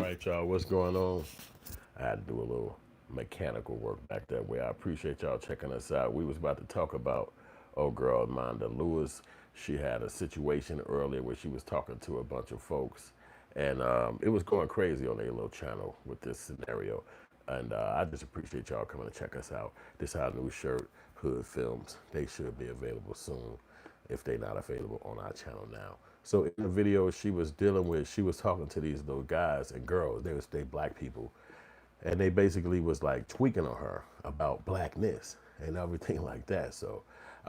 right, y'all, what's going on? I had to do a little mechanical work back that way. I appreciate y'all checking us out. We was about to talk about old girl Amanda Lewis. She had a situation earlier where she was talking to a bunch of folks, and it was going crazy on their little channel with this scenario. And I just appreciate y'all coming to check us out. This is our new shirt, Hood Films. They should be available soon if they're not available on our channel now. So in the video she was dealing with, she was talking to these little guys and girls. They black people, and they basically was like tweaking on her about blackness and everything like that. So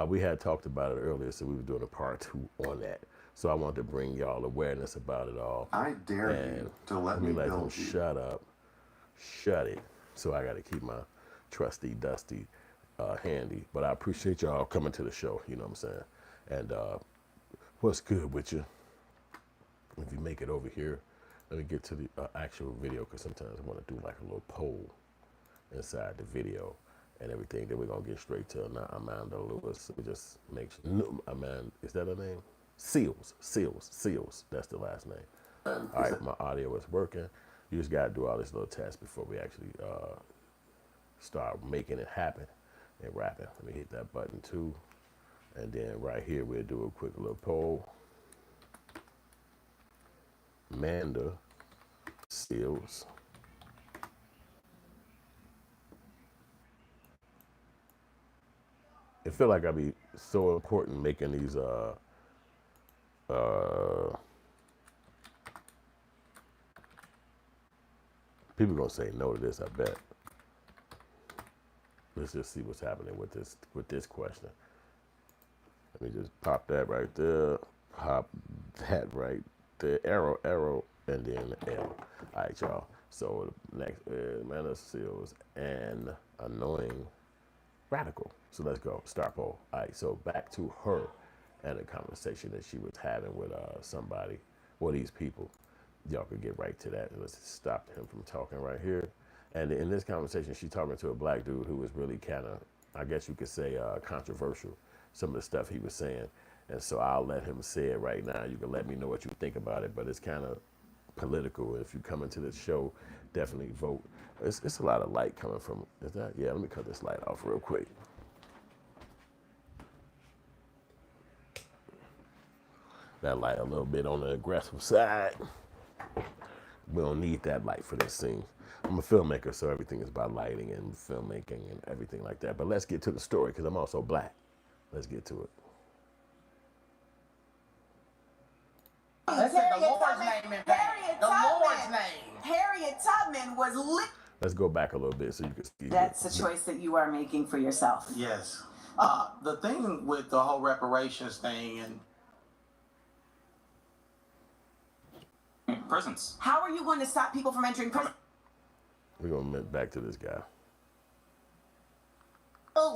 we had talked about it earlier, so we were doing a part 2 on that. So I wanted to bring y'all awareness about it all. I dare you to let me let him build you. shut up, shut it. So I got to keep my trusty Dusty handy. But I appreciate y'all coming to the show. You know what I'm saying? And what's good with you? If you make it over here, let me get to the actual video, because sometimes I want to do like a little poll inside the video and everything. Then we're gonna get straight to Amanda Lewis. We just make sure. No, Amanda, is that her name? Seals. That's the last name. All right, my audio is working. You just gotta do all this little test before we actually start making it happen and rapping. Let me hit that button too, and then right here we'll do a quick little poll. Amanda Seals. It feel like I be so important making these people gonna say no to this, I bet. Let's just see what's happening with this question. Let me just pop that right there, pop that right there, arrow, and then the L. All right, y'all. So next is Amanda Seals and annoying radical. So let's go, start poll. All right, so back to her and a conversation that she was having with somebody, or these people. Y'all could get right to that. Let's stop him from talking right here. And in this conversation, she's talking to a black dude who was really kind of, I guess you could say, controversial, some of the stuff he was saying. And so I'll let him say it right now. You can let me know what you think about it, but it's kind of political. If you come into this show, definitely vote. It's a lot of light coming from, is that? Yeah, let me cut this light off real quick. That light a little bit on the aggressive side. We don't need that light for this scene. I'm a filmmaker, so everything is about lighting and filmmaking and everything like that. But let's get to the story, because I'm also black. Let's get to it. Let's say the Lord's name in vain. The Lord's name. Harriet Tubman was lit. Let's go back a little bit so you can see. That's a choice that you are making for yourself. Yes. The thing with the whole reparations thing and prisons. How are you going to stop people from entering prison? We're going to get back to this guy.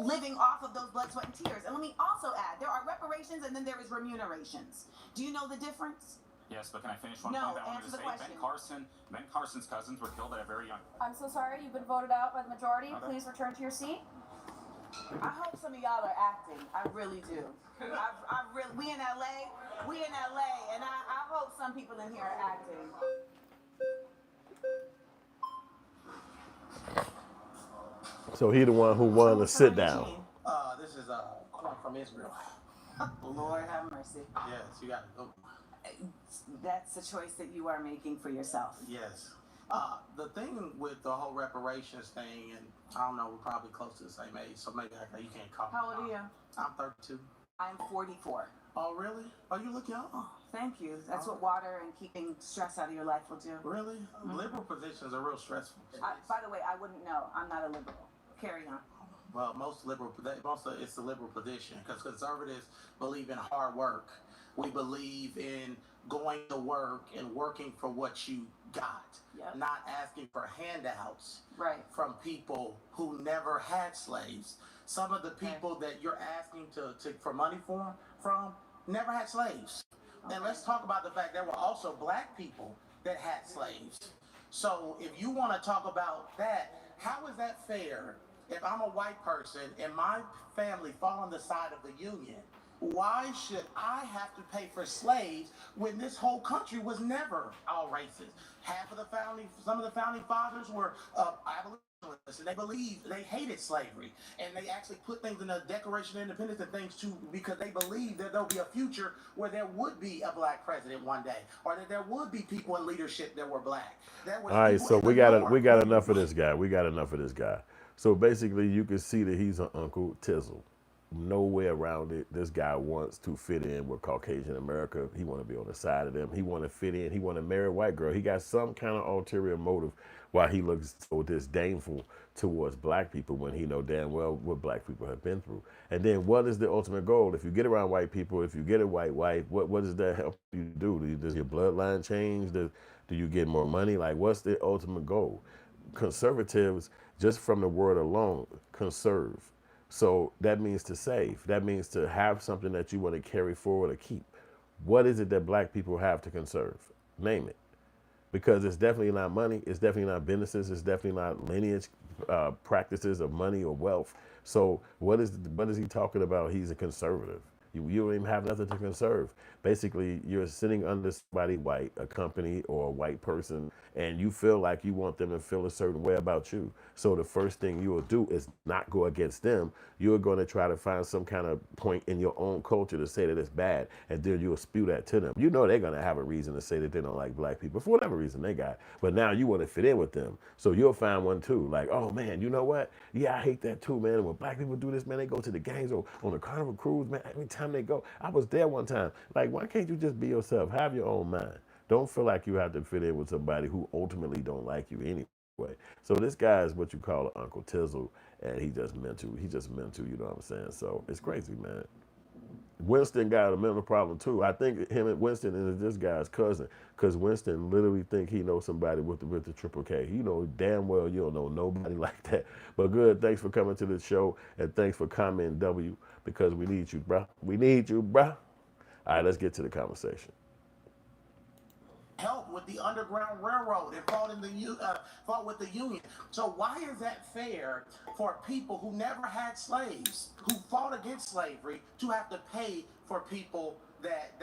Living off of those blood, sweat, and tears. And let me also add, there are reparations and then there is remunerations. Do you know the difference? Yes, but can I finish one No, point? I wanted answer to the say question. Ben Carson's cousins were killed at a very young. I'm so sorry, you've been voted out by the majority. Okay. Please return to your seat. I hope some of y'all are acting. I really do. We in LA, and I hope some people in here are acting. So he the one who wanted to sit down. This is corn from Israel. Lord have mercy. Yes, you got to go. That's a choice that you are making for yourself. Yes. The thing with the whole reparations thing, and I don't know, we're probably close to the same age, so maybe you can't call me. How old are you? I'm 32. I'm 44. Oh, really? Oh, you look young. Oh, thank you. That's what water and keeping stress out of your life will do. Really? Liberal positions are real stressful. By the way, I wouldn't know. I'm not a liberal. Carry on. Well, it's the liberal position, because conservatives believe in hard work. We believe in going to work and working for what you got, not asking for handouts from people who never had slaves. Some of the people that you're asking for money from never had slaves. And let's talk about the fact there were also black people that had slaves. So if you want to talk about that, how is that fair? If I'm a white person and my family fall on the side of the Union, Why should I have to pay for slaves when this whole country was never all races? Some of the founding fathers were abolitionists, and they hated slavery, and they actually put things in the Declaration of Independence and things too because they believed that there'll be a future where there would be a black president one day, or that there would be people in leadership that were black. All right, so we got enough of this guy. We got enough of this guy. So basically, you can see that he's an Uncle Tizzle. No way around it. This guy wants to fit in with Caucasian America. He want to be on the side of them. He want to fit in. He want to marry a white girl. He got some kind of ulterior motive why he looks so disdainful towards black people when he know damn well what black people have been through. And then what is the ultimate goal? If you get around white people, if you get a white wife, what does that help you do? Does your bloodline change? Do you get more money? Like, what's the ultimate goal? Conservatives, just from the word alone, conserve. So that means to save. That means to have something that you want to carry forward or keep. What is it that black people have to conserve? Name it. Because it's definitely not money. It's definitely not businesses. It's definitely not lineage practices of money or wealth. So what is he talking about? He's a conservative. You don't even have nothing to conserve. Basically, you're sitting under somebody white, a company or a white person, and you feel like you want them to feel a certain way about you. So the first thing you will do is not go against them. You're going to try to find some kind of point in your own culture to say that it's bad, and then you'll spew that to them. You know they're going to have a reason to say that they don't like black people for whatever reason they got. But now you want to fit in with them. So you'll find one too. Like, oh man, you know what? Yeah, I hate that too, man. And when black people do this, man, they go to the gangs or on the Carnival cruise, man. Every time they go, I was there one time. Like, why can't you just be yourself? Have your own mind. Don't feel like you have to fit in with somebody who ultimately don't like you anyway. So this guy is what you call an Uncle Tizzle, and he just mental. He just mental, you know what I'm saying? So it's crazy, man. Winston got a mental problem too. I think him and Winston is this guy's cousin, because Winston literally think he knows somebody with the triple K. You know damn well you don't know nobody like that. But good, thanks for coming to the show, and thanks for commenting W, because we need you, bro. We need you, bro. All right, let's get to the conversation. Help with the Underground Railroad and fought with the Union. So why is that fair for people who never had slaves, who fought against slavery, to have to pay for people that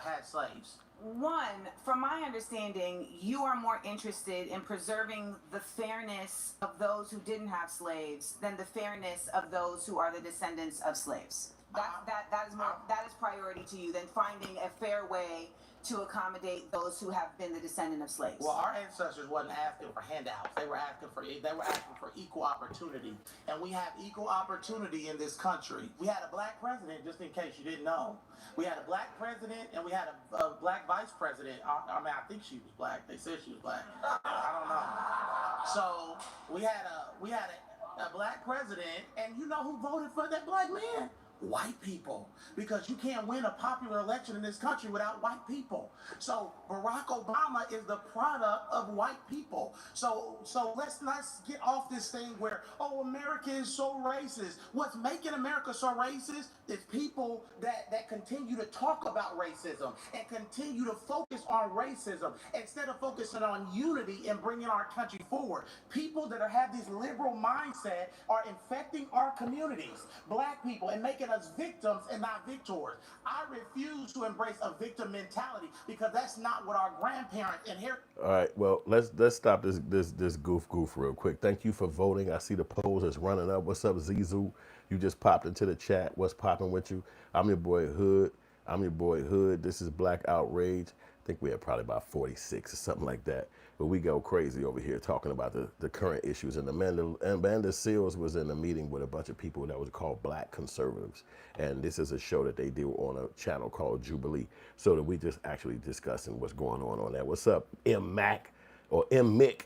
had slaves? One, from my understanding, you are more interested in preserving the fairness of those who didn't have slaves than the fairness of those who are the descendants of slaves. That is priority to you than finding a fair way to accommodate those who have been the descendant of slaves. Well, our ancestors wasn't asking for handouts. They were asking for equal opportunity, and we have equal opportunity in this country. We had a black president, just in case you didn't know. We had a black president, and we had a black vice president. I mean, I think she was black. They said she was black. I don't know. So we had a black president, and you know who voted for that black man? White people, because you can't win a popular election in this country without white people. So Barack Obama is the product of white people. So let's get off this thing where, oh, America is so racist. What's making America so racist is people that continue to talk about racism and continue to focus on racism instead of focusing on unity and bringing our country forward. People that have this liberal mindset are infecting our communities, black people, and making us victims and not victors. I refuse to embrace a victim mentality because that's not what our grandparents inherited. All right, well, let's stop this goof real quick. Thank you for voting. I see the polls is running up. What's up, Zizou? You just popped into the chat. What's popping with you? I'm your boy Hood. This is Black Outrage. I think we had probably about 46 or something like that. But we go crazy over here talking about the current issues. And Amanda Seals was in a meeting with a bunch of people that was called Black Conservatives. And this is a show that they do on a channel called Jubilee. So that we just actually discussing what's going on that. What's up, M. Mac or M. Mick?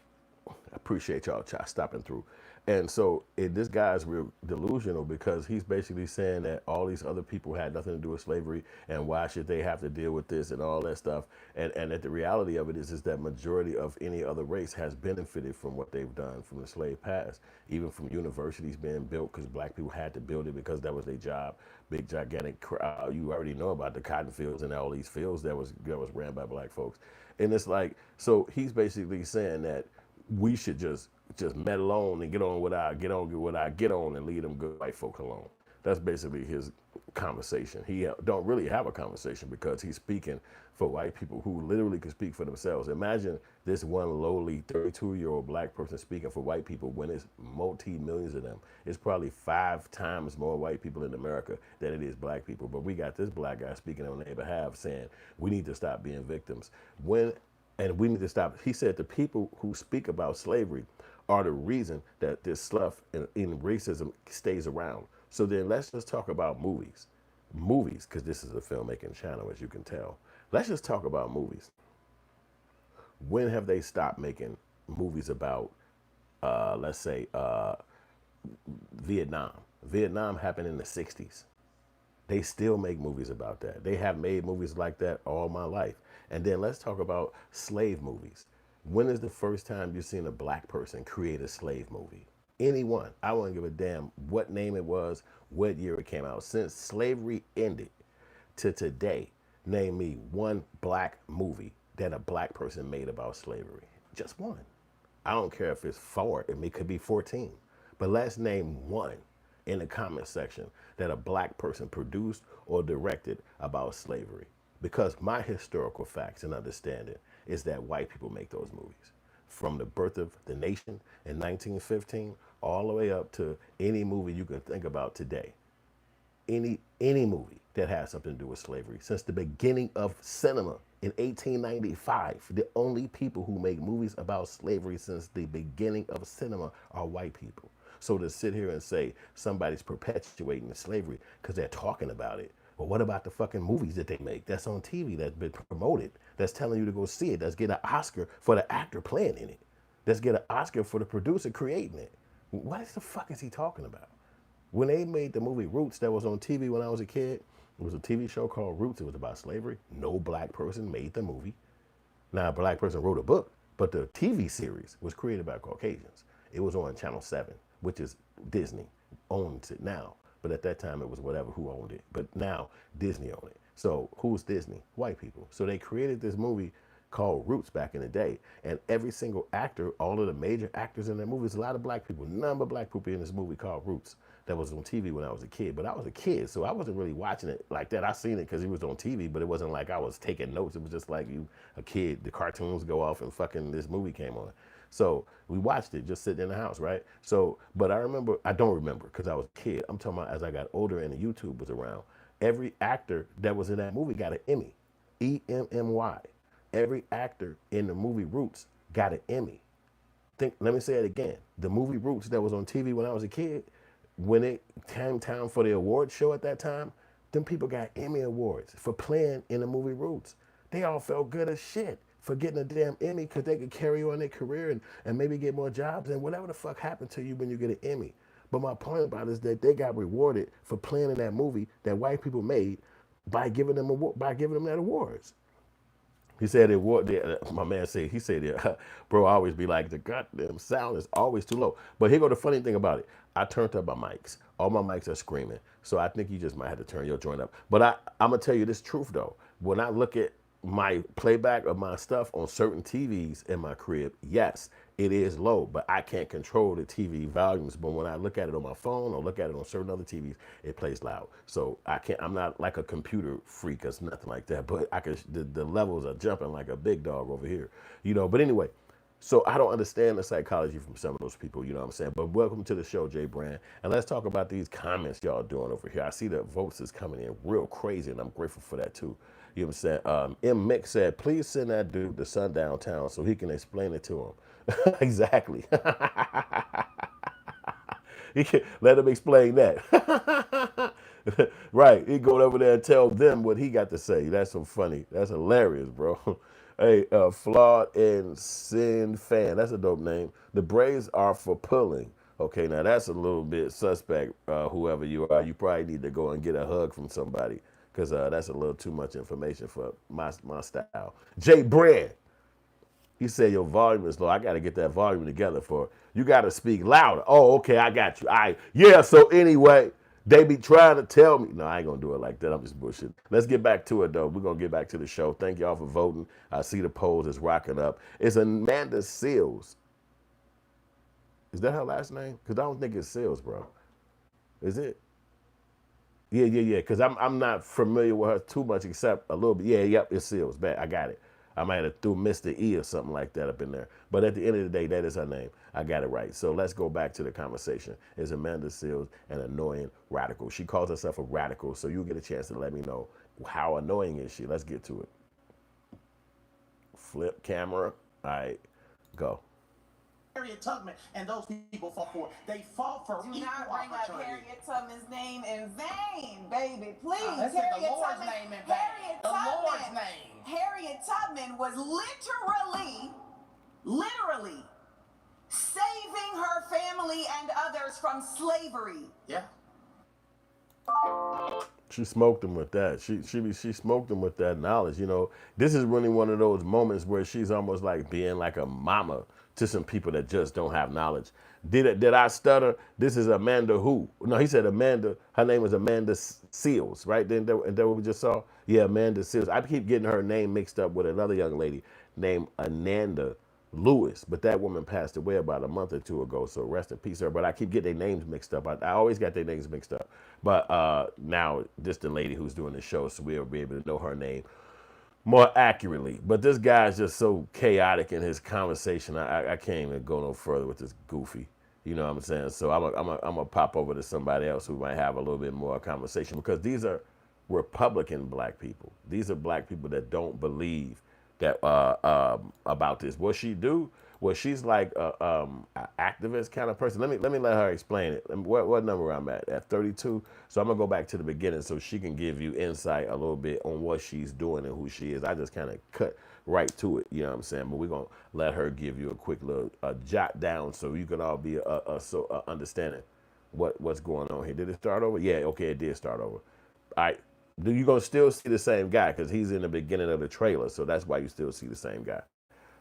I appreciate y'all stopping through. And so this guy's real delusional because he's basically saying that all these other people had nothing to do with slavery and why should they have to deal with this and all that stuff. And that the reality of it is that majority of any other race has benefited from what they've done from the slave past, even from universities being built because black people had to build it because that was their job. Big gigantic crowd. You already know about the cotton fields and all these fields that was ran by black folks. And it's like, so he's basically saying that we should just meddle on and get on and leave them good white folk alone. That's basically his conversation. He don't really have a conversation because he's speaking for white people who literally can speak for themselves. Imagine this one lowly 32-year-old black person speaking for white people when it's multi-millions of them. It's probably 5 times more white people in America than it is black people. But we got this black guy speaking on their behalf saying we need to stop being victims. And we need to stop. He said the people who speak about slavery are the reason that this stuff in racism stays around. So then let's just talk about movies. Movies, because this is a filmmaking channel, as you can tell. Let's just talk about movies. When have they stopped making movies about, let's say, Vietnam? Vietnam happened in the 60s. They still make movies about that. They have made movies like that all my life. And then let's talk about slave movies. When is the first time you've seen a black person create a slave movie? Anyone. I wouldn't give a damn what name it was, what year it came out. Since slavery ended to today, name me one black movie that a black person made about slavery. Just one. I don't care if it's 4, it could be 14. But let's name one in the comment section that a black person produced or directed about slavery. Because my historical facts and understanding is that white people make those movies. From the birth of the nation in 1915 all the way up to any movie you can think about today. Any movie that has something to do with slavery. Since the beginning of cinema in 1895, the only people who make movies about slavery since the beginning of cinema are white people. So to sit here and say somebody's perpetuating slavery because they're talking about it, well, what about the fucking movies that they make that's on TV, that's been promoted, that's telling you to go see it, that's get an Oscar for the actor playing in it, that's get an Oscar for the producer creating it? What the fuck is he talking about? When they made the movie Roots that was on TV when I was a kid, it was a TV show called Roots. It was about slavery. No black person made the movie. Now, a black person wrote a book, but the TV series was created by Caucasians. It was on Channel 7, which is Disney, owns it now. But at that time, it was whatever who owned it. But now, Disney owned it. So who's Disney? White people. So they created this movie called Roots back in the day. And every single actor, all of the major actors in that movie, there's a lot of black people, none but black people in this movie called Roots that was on TV when I was a kid. But I was a kid, so I wasn't really watching it like that. I seen it because it was on TV, but it wasn't like I was taking notes. It was just like you, a kid, the cartoons go off and fucking this movie came on. So we watched it just sitting in the house, right? So, but I don't remember because I was a kid. I'm talking about as I got older and the YouTube was around. Every actor that was in that movie got an Emmy, E-M-M-Y. Every actor in the movie Roots got an Emmy. Let me say it again. The movie Roots that was on TV when I was a kid, when it came time for the award show at that time, them people got Emmy awards for playing in the movie Roots. They all felt good as shit for getting a damn Emmy because they could carry on their career and maybe get more jobs and whatever the fuck happened to you when you get an Emmy. But my point about it is that they got rewarded for playing in that movie that white people made by giving them that awards. He said my man said, he said, bro, I always be like, the goddamn sound is always too low. But here go the funny thing about it. I turned up my mics. All my mics are screaming. So I think you just might have to turn your joint up. But I'm going to tell you this truth, though. When I look at my playback of my stuff on certain TVs in my crib, yes, it is low, but I can't control the TV volumes. But when I look at it on my phone or look at it on certain other TVs, it plays loud. So I'm not like a computer freak or nothing like that, but the levels are jumping like a big dog over here, but anyway, so I don't understand the psychology from some of those people, you know what I'm saying? But welcome to the show, Jay Brand. And let's talk about these comments y'all doing over here. I see the votes is coming in real crazy, and I'm grateful for that too. You know what I'm saying? M. Mick said, please send that dude to Sundown Town so he can explain it to him. Exactly. Let him explain that. Right. He go over there and tell them what he got to say. That's so funny. That's hilarious, bro. Hey, Flawed and Sin Fan. That's a dope name. The Braves are for pulling. Okay, now that's a little bit suspect, whoever you are. You probably need to go and get a hug from somebody because that's a little too much information for my style. Jay Brand. He said your volume is low. I got to get that volume together you got to speak louder. Oh, okay, I got you. Yeah, so anyway, they be trying to tell me. No, I ain't going to do it like that. I'm just bullshit. Let's get back to it, though. We're going to get back to the show. Thank y'all for voting. I see the polls is rocking up. It's Amanda Seals. Is that her last name? Because I don't think it's Seals, bro. Is it? Yeah. Because I'm not familiar with her too much except a little bit. Yeah, yep, it's Seals. Bad, I got it. I might have threw Mr. E or something like that up in there. But at the end of the day, that is her name. I got it right. So let's go back to the conversation. Is Amanda Seals an annoying radical? She calls herself a radical, so you'll get a chance to let me know how annoying is she. Let's get to it. Flip camera. All right, go. Harriet Tubman and those people fought for. They fought for Do equal not bring up opportunity. Harriet Tubman's name in vain, baby. Please. Let's say the Harriet Lord's Tubman. name in vain. Harriet The Tubman. Lord's name. Harriet Tubman was literally saving her family and others from slavery. Yeah. She smoked him with that. She smoked him with that knowledge. You know, this is really one of those moments where she's almost like being like a mama to some people that just don't have knowledge. Did I stutter? This is Amanda who? No, he said Amanda. Her name is Amanda Seals, right? Then that what we just saw? Yeah, Amanda Seals. I keep getting her name mixed up with another young lady named Ananda Lewis, but that woman passed away about a month or two ago, so rest in peace her. But I keep getting their names mixed up. I always got their names mixed up. But now this the lady who's doing the show, so we'll be able to know her name more accurately. But this guy's just so chaotic in his conversation. I can't even go no further with this goofy. You know what I'm saying? So I'm gonna pop over to somebody else who might have a little bit more conversation, because these are Republican black people. These are black people that don't believe that about this. What she do? Well, she's like a activist kind of person. Let me let her explain it. What number I'm at 32. So I'm gonna go back to the beginning so she can give you insight a little bit on what she's doing and who she is. I just kind of cut right to it. You know what I'm saying? But we're gonna let her give you a quick little jot down so you can all be understanding what's going on here. Did it start over? Yeah. Okay, it did start over. All right. You're going to still see the same guy because he's in the beginning of the trailer. So that's why you still see the same guy.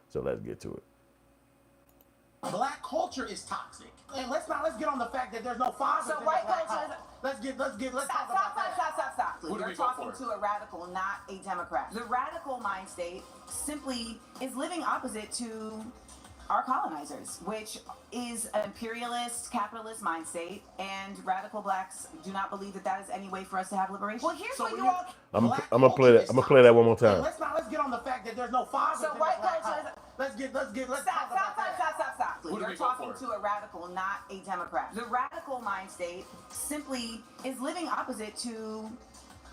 So let's get to it. Black culture is toxic. And let's get on the fact that there's no fathers So in white the black culture culture. Let's Stop. talk about that. Who do You're we vote talking for? to a radical, not a Democrat. The radical mind state simply is living opposite to our colonizers, which is an imperialist, capitalist mind state, and radical blacks do not believe that that is any way for us to have liberation. Well, here's what you all... I'm gonna play that. I'm gonna play that one more time. And let's get on the fact that there's no fathers So in white the black culture... culture. Let's Stop. talk about that. Who do You're we vote talking for? to a radical, not a Democrat. The radical mind state simply is living opposite to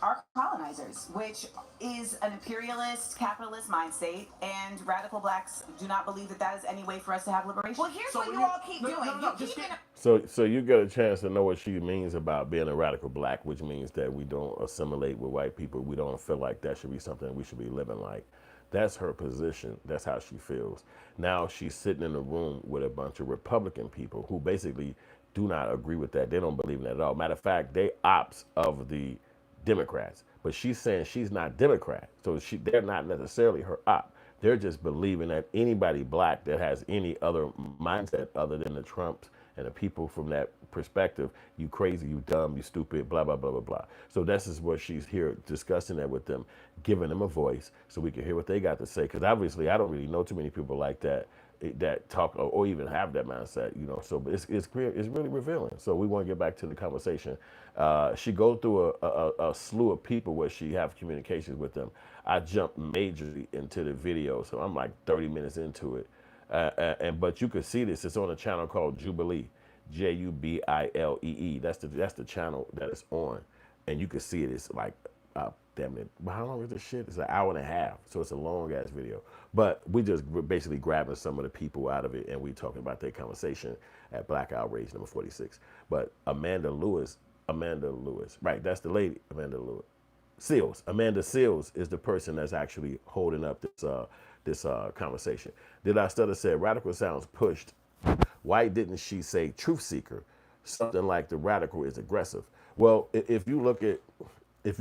our colonizers, which is an imperialist, capitalist mind state, and radical blacks do not believe that that is any way for us to have liberation. Well, here's what you all keep doing. You keep So you get a chance to know what she means about being a radical black, which means that we don't assimilate with white people. We don't feel like that should be something we should be living like. That's her position. That's how she feels. Now she's sitting in a room with a bunch of Republican people who basically do not agree with that. They don't believe in that at all. Matter of fact, they ops of the Democrats. But she's saying she's not Democrat. So they're not necessarily her op. They're just believing that anybody black that has any other mindset other than the Trumps and the people from that perspective, you crazy, you dumb, you stupid, blah, blah, blah, blah, blah. So this is what she's here discussing that with them, giving them a voice so we can hear what they got to say. Because obviously I don't really know too many people like that talk or even have that mindset, you know. So but it's clear, it's really revealing. So we want to get back to the conversation. She goes through a slew of people where she have communications with them. I jumped majorly into the video, so I'm like 30 minutes into it. But you can see this. It's on a channel called Jubilee, Jubilee. That's the channel that it's on, and you can see it. It's like, damn it, how long is this shit? It's an hour and a half, so it's a long ass video. But we just basically grabbing some of the people out of it, and we talking about their conversation at Black Outrage number 46. But Amanda Lewis, right? That's the lady, Amanda Lewis. Amanda Seals is the person that's actually holding up this conversation. Did I stutter said radical sounds pushed? Why didn't she say truth seeker? Something like the radical is aggressive. Well, if you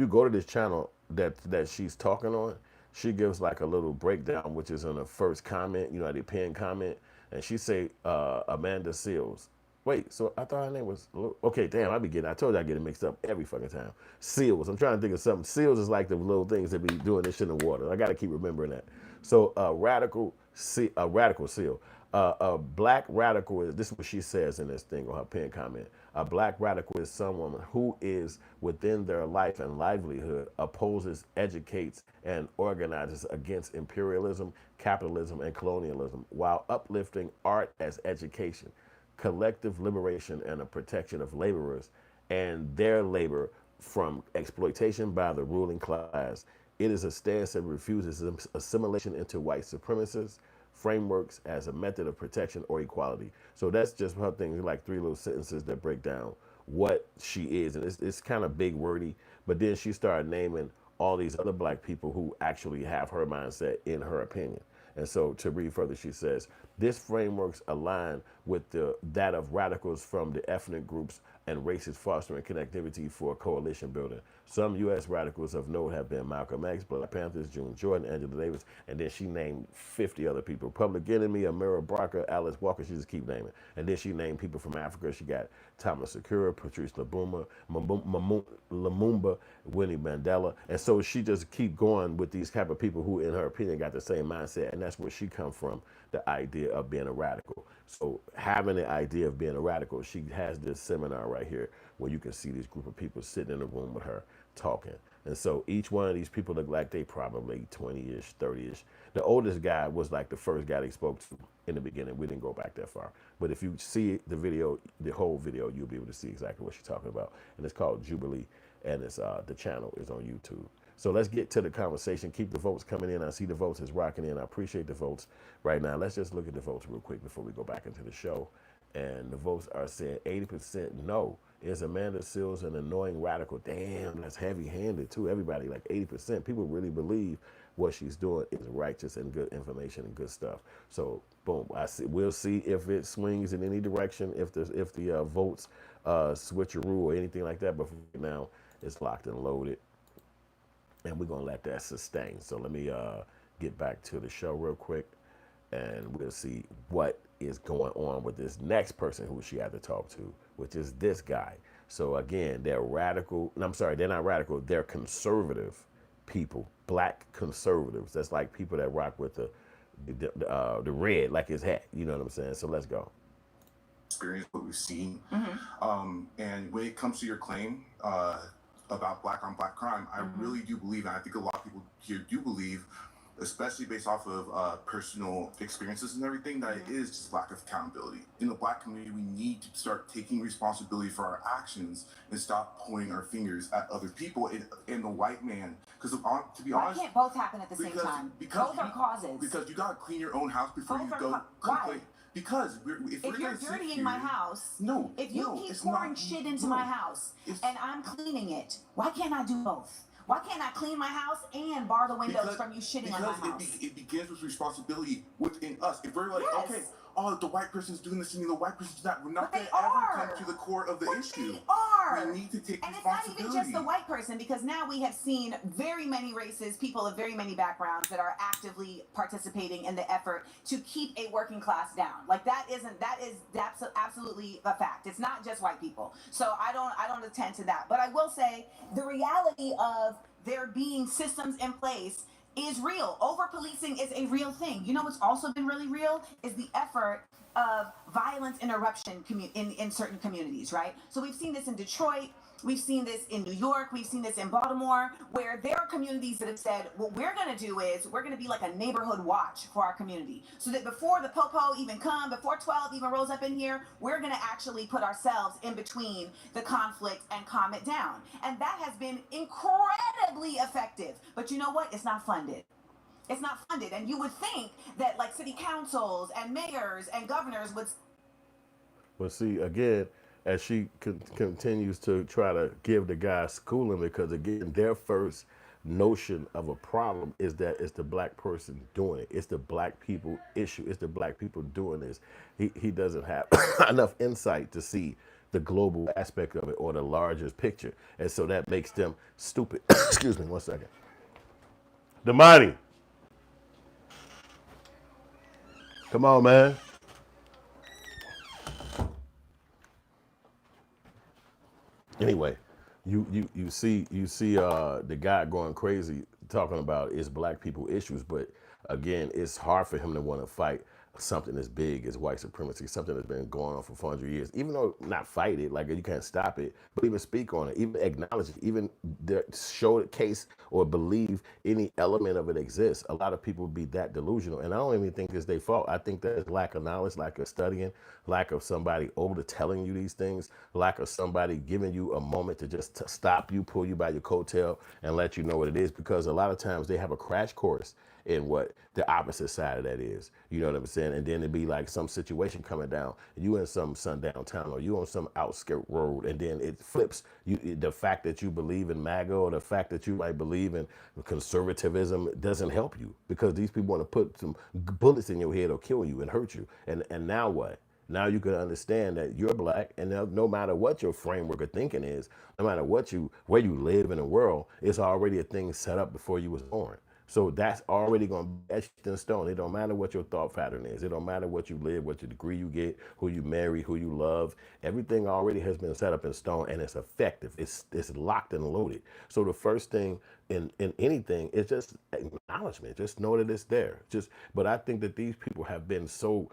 go to this channel that she's talking on, she gives like a little breakdown, which is in the first comment, you know, the pinned comment, and she say Amanda Seals. Wait, so I thought her name was, okay, damn, I told you I get it mixed up every fucking time. Seals, I'm trying to think of something. Seals is like the little things that be doing this shit in the water. I got to keep remembering that. So radical seal. A black radical is, this is what she says in this thing on her pin comment. A black radical is someone who is within their life and livelihood opposes, educates, and organizes against imperialism, capitalism, and colonialism while uplifting art as education, collective liberation, and the protection of laborers and their labor from exploitation by the ruling class. It is a stance that refuses assimilation into white supremacist frameworks as a method of protection or equality. So that's just her thing, like 3 little sentences that break down what she is. And it's kind of big wordy, but then she started naming all these other black people who actually have her mindset in her opinion. And so to read further, she says, this frameworks align with that of radicals from the ethnic groups and races fostering connectivity for coalition building. Some U.S. radicals of note have been Malcolm X, Black Panthers, June Jordan, Angela Davis, and then she named 50 other people. Public Enemy, Amira Barker, Alice Walker, she just keep naming. And then she named people from Africa. She got Thomas Sakura, Patrice Lumumba, Winnie Mandela. And so she just keep going with these type of people who, in her opinion, got the same mindset. And that's where she come from, the idea of being a radical. So having the idea of being a radical, she has this seminar right here where you can see this group of people sitting in a room with her talking. And so each one of these people look like they probably 20-ish, 30-ish. The oldest guy was like the first guy they spoke to in the beginning. We didn't go back that far. But if you see the video, the whole video, you'll be able to see exactly what she's talking about. And it's called Jubilee, and it's the channel is on YouTube. So let's get to the conversation. Keep the votes coming in. I see the votes is rocking in. I appreciate the votes right now. Let's just look at the votes real quick before we go back into the show. And the votes are saying 80% no. Is Amanda Seals an annoying radical? Damn, that's heavy-handed too. Everybody, like 80%. People really believe what she's doing is righteous and good information and good stuff. So boom, we'll see if it swings in any direction, if the votes switcheroo or anything like that. But for now, it's locked and loaded, and we're gonna let that sustain. So let me get back to the show real quick, and we'll see what is going on with this next person who she had to talk to, which is this guy. So again, they're radical. No, I'm sorry, they're not radical. They're conservative people, black conservatives. That's like people that rock with the red, like his hat. You know what I'm saying? So let's go. Experience what we've seen, and when it comes to your claim about black on black crime, I really do believe, and I think a lot of people here do believe, especially based off of personal experiences and everything, that it is just lack of accountability. In the black community, we need to start taking responsibility for our actions and stop pointing our fingers at other people and the white man. Because to be honest, why can't both happen at the same time? Both are causes. Because you gotta clean your own house before Both you are go why? complain. Because if you're dirtying my house, no, if you keep pouring shit into my house and I'm cleaning it, why can't I do both? Why can't I clean my house and bar the windows from you shitting on my house? It begins with responsibility within us. If we're like, okay, oh, the white person's doing this to me, the white person's not, we're not going to ever come to the core of the issue. They are. We need to take and responsibility. It's not even just the white person, because now we have seen very many races, people of very many backgrounds that are actively participating in the effort to keep a working class down. Like that is absolutely a fact. It's not just white people. So I don't attend to that. But I will say the reality of there being systems in place is real. Over-policing is a real thing. You know what's also been really real is the effort of violence interruption in certain communities, right? So we've seen this in Detroit, we've seen this in New York, we've seen this in Baltimore, where there are communities that have said, what we're gonna do is we're gonna be like a neighborhood watch for our community. So that before the popo even come, before 12 even rolls up in here, we're gonna actually put ourselves in between the conflict and calm it down. And that has been incredibly effective. But you know what? It's not funded. It's not funded. And you would think that like city councils and mayors and governors would. Well, see, again, as she continues to try to give the guy schooling, because again, their first notion of a problem is that it's the black person doing it. It's the black people issue. It's the black people doing this. He doesn't have enough insight to see the global aspect of it or the largest picture. And so that makes them stupid. Excuse me, one second. Damani. Come on, man. Anyway, you see the guy going crazy talking about it's black people issues, but again, it's hard for him to want to fight something as big as white supremacy, something that's been going on for 400 years, even though not fight it, like you can't stop it, but even speak on it, even acknowledge it, even show a case or believe any element of it exists. A lot of people would be that delusional. And I don't even think it's their fault. I think that is lack of knowledge, lack of studying, lack of somebody older telling you these things, lack of somebody giving you a moment to just stop you, pull you by your coattail and let you know what it is. Because a lot of times they have a crash course in what the opposite side of that is. You know what I'm saying? And then it'd be like some situation coming down, you in some sundown town or you on some outskirt road, and then it flips. The fact that you believe in MAGA or the fact that you might believe in conservatism doesn't help you, because these people want to put some bullets in your head or kill you and hurt you. And now what? Now you can understand that you're black, and no matter what your framework of thinking is, no matter where you live in the world, it's already a thing set up before you was born. So that's already going to be etched in stone. It don't matter what your thought pattern is. It don't matter what you live, what your degree you get, who you marry, who you love. Everything already has been set up in stone, and it's effective. It's locked and loaded. So the first thing in anything is just acknowledgement. Just know that it's there. But I think that these people have been so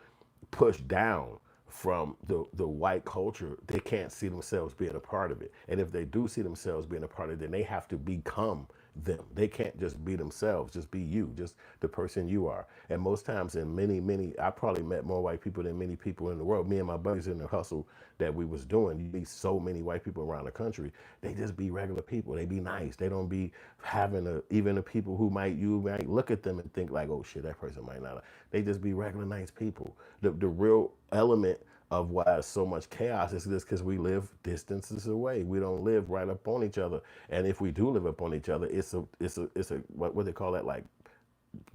pushed down from the white culture, they can't see themselves being a part of it. And if they do see themselves being a part of it, then they have to become them. They can't just be themselves, just be you, just the person you are. And most times in many, I probably met more white people than many people in the world. Me and my buddies in the hustle that we was doing, you meet so many white people around the country, they just be regular people. They be nice. They don't be having even the people who you might look at them and think like, oh shit, that person might not. They just be regular nice people. The real element of why so much chaos is just because we live distances away. We don't live right up on each other. And if we do live up on each other, it's a what they call that, like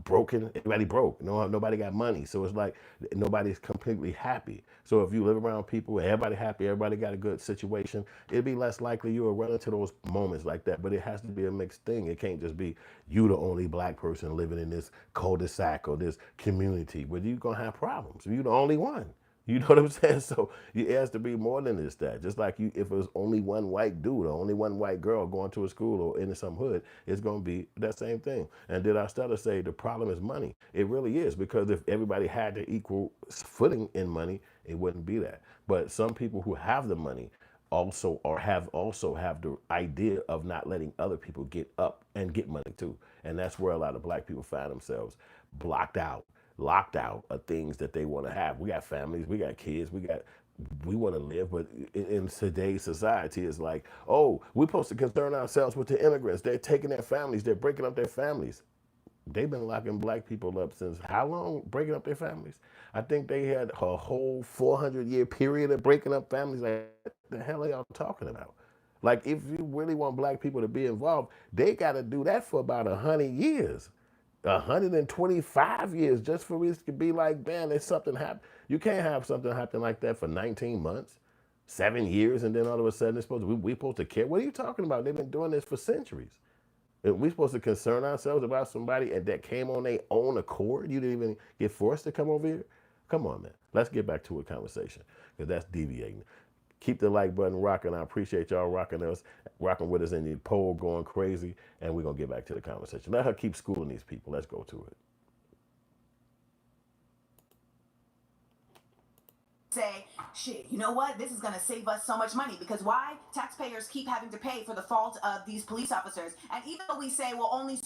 broken. Everybody broke. Nobody got money. So it's like nobody's completely happy. So if you live around people, everybody happy, everybody got a good situation, it'd be less likely you will run into those moments like that. But it has to be a mixed thing. It can't just be you the only black person living in this cul-de-sac or this community. But you're gonna have problems. You're the only one. You know what I'm saying? So it has to be more than this, that. Just like if it was only one white dude or only one white girl going to a school or in some hood, it's going to be that same thing. And did I start to say the problem is money? It really is, because if everybody had the equal footing in money, it wouldn't be that. But some people who have the money also have the idea of not letting other people get up and get money too. And that's where a lot of black people find themselves locked out of things that they want to have. We got families, we got kids, we want to live, but in today's society, it's like, oh, we're supposed to concern ourselves with the immigrants. They're taking their families, they're breaking up their families. They've been locking black people up since how long? Breaking up their families? I think they had a whole 400-year period of breaking up families. Like, what the hell are y'all talking about? Like, if you really want black people to be involved, they got to do that for about 100 years. 125 years just for us to be like, man, there's something happen. You can't have something happen like that for 19 months, 7 years, and then all of a sudden we're supposed to care. What are you talking about? They've been doing this for centuries. And we're supposed to concern ourselves about somebody that came on their own accord. You didn't even get forced to come over here. Come on, man. Let's get back to a conversation, because that's deviating. Keep the like button rocking. I appreciate y'all rocking with us in the poll going crazy. And we're going to get back to the conversation. Let her keep schooling these people. Let's go to it. Say, shit, you know what? This is going to save us so much money, because why? Taxpayers keep having to pay for the fault of these police officers. And even though we say, well, only a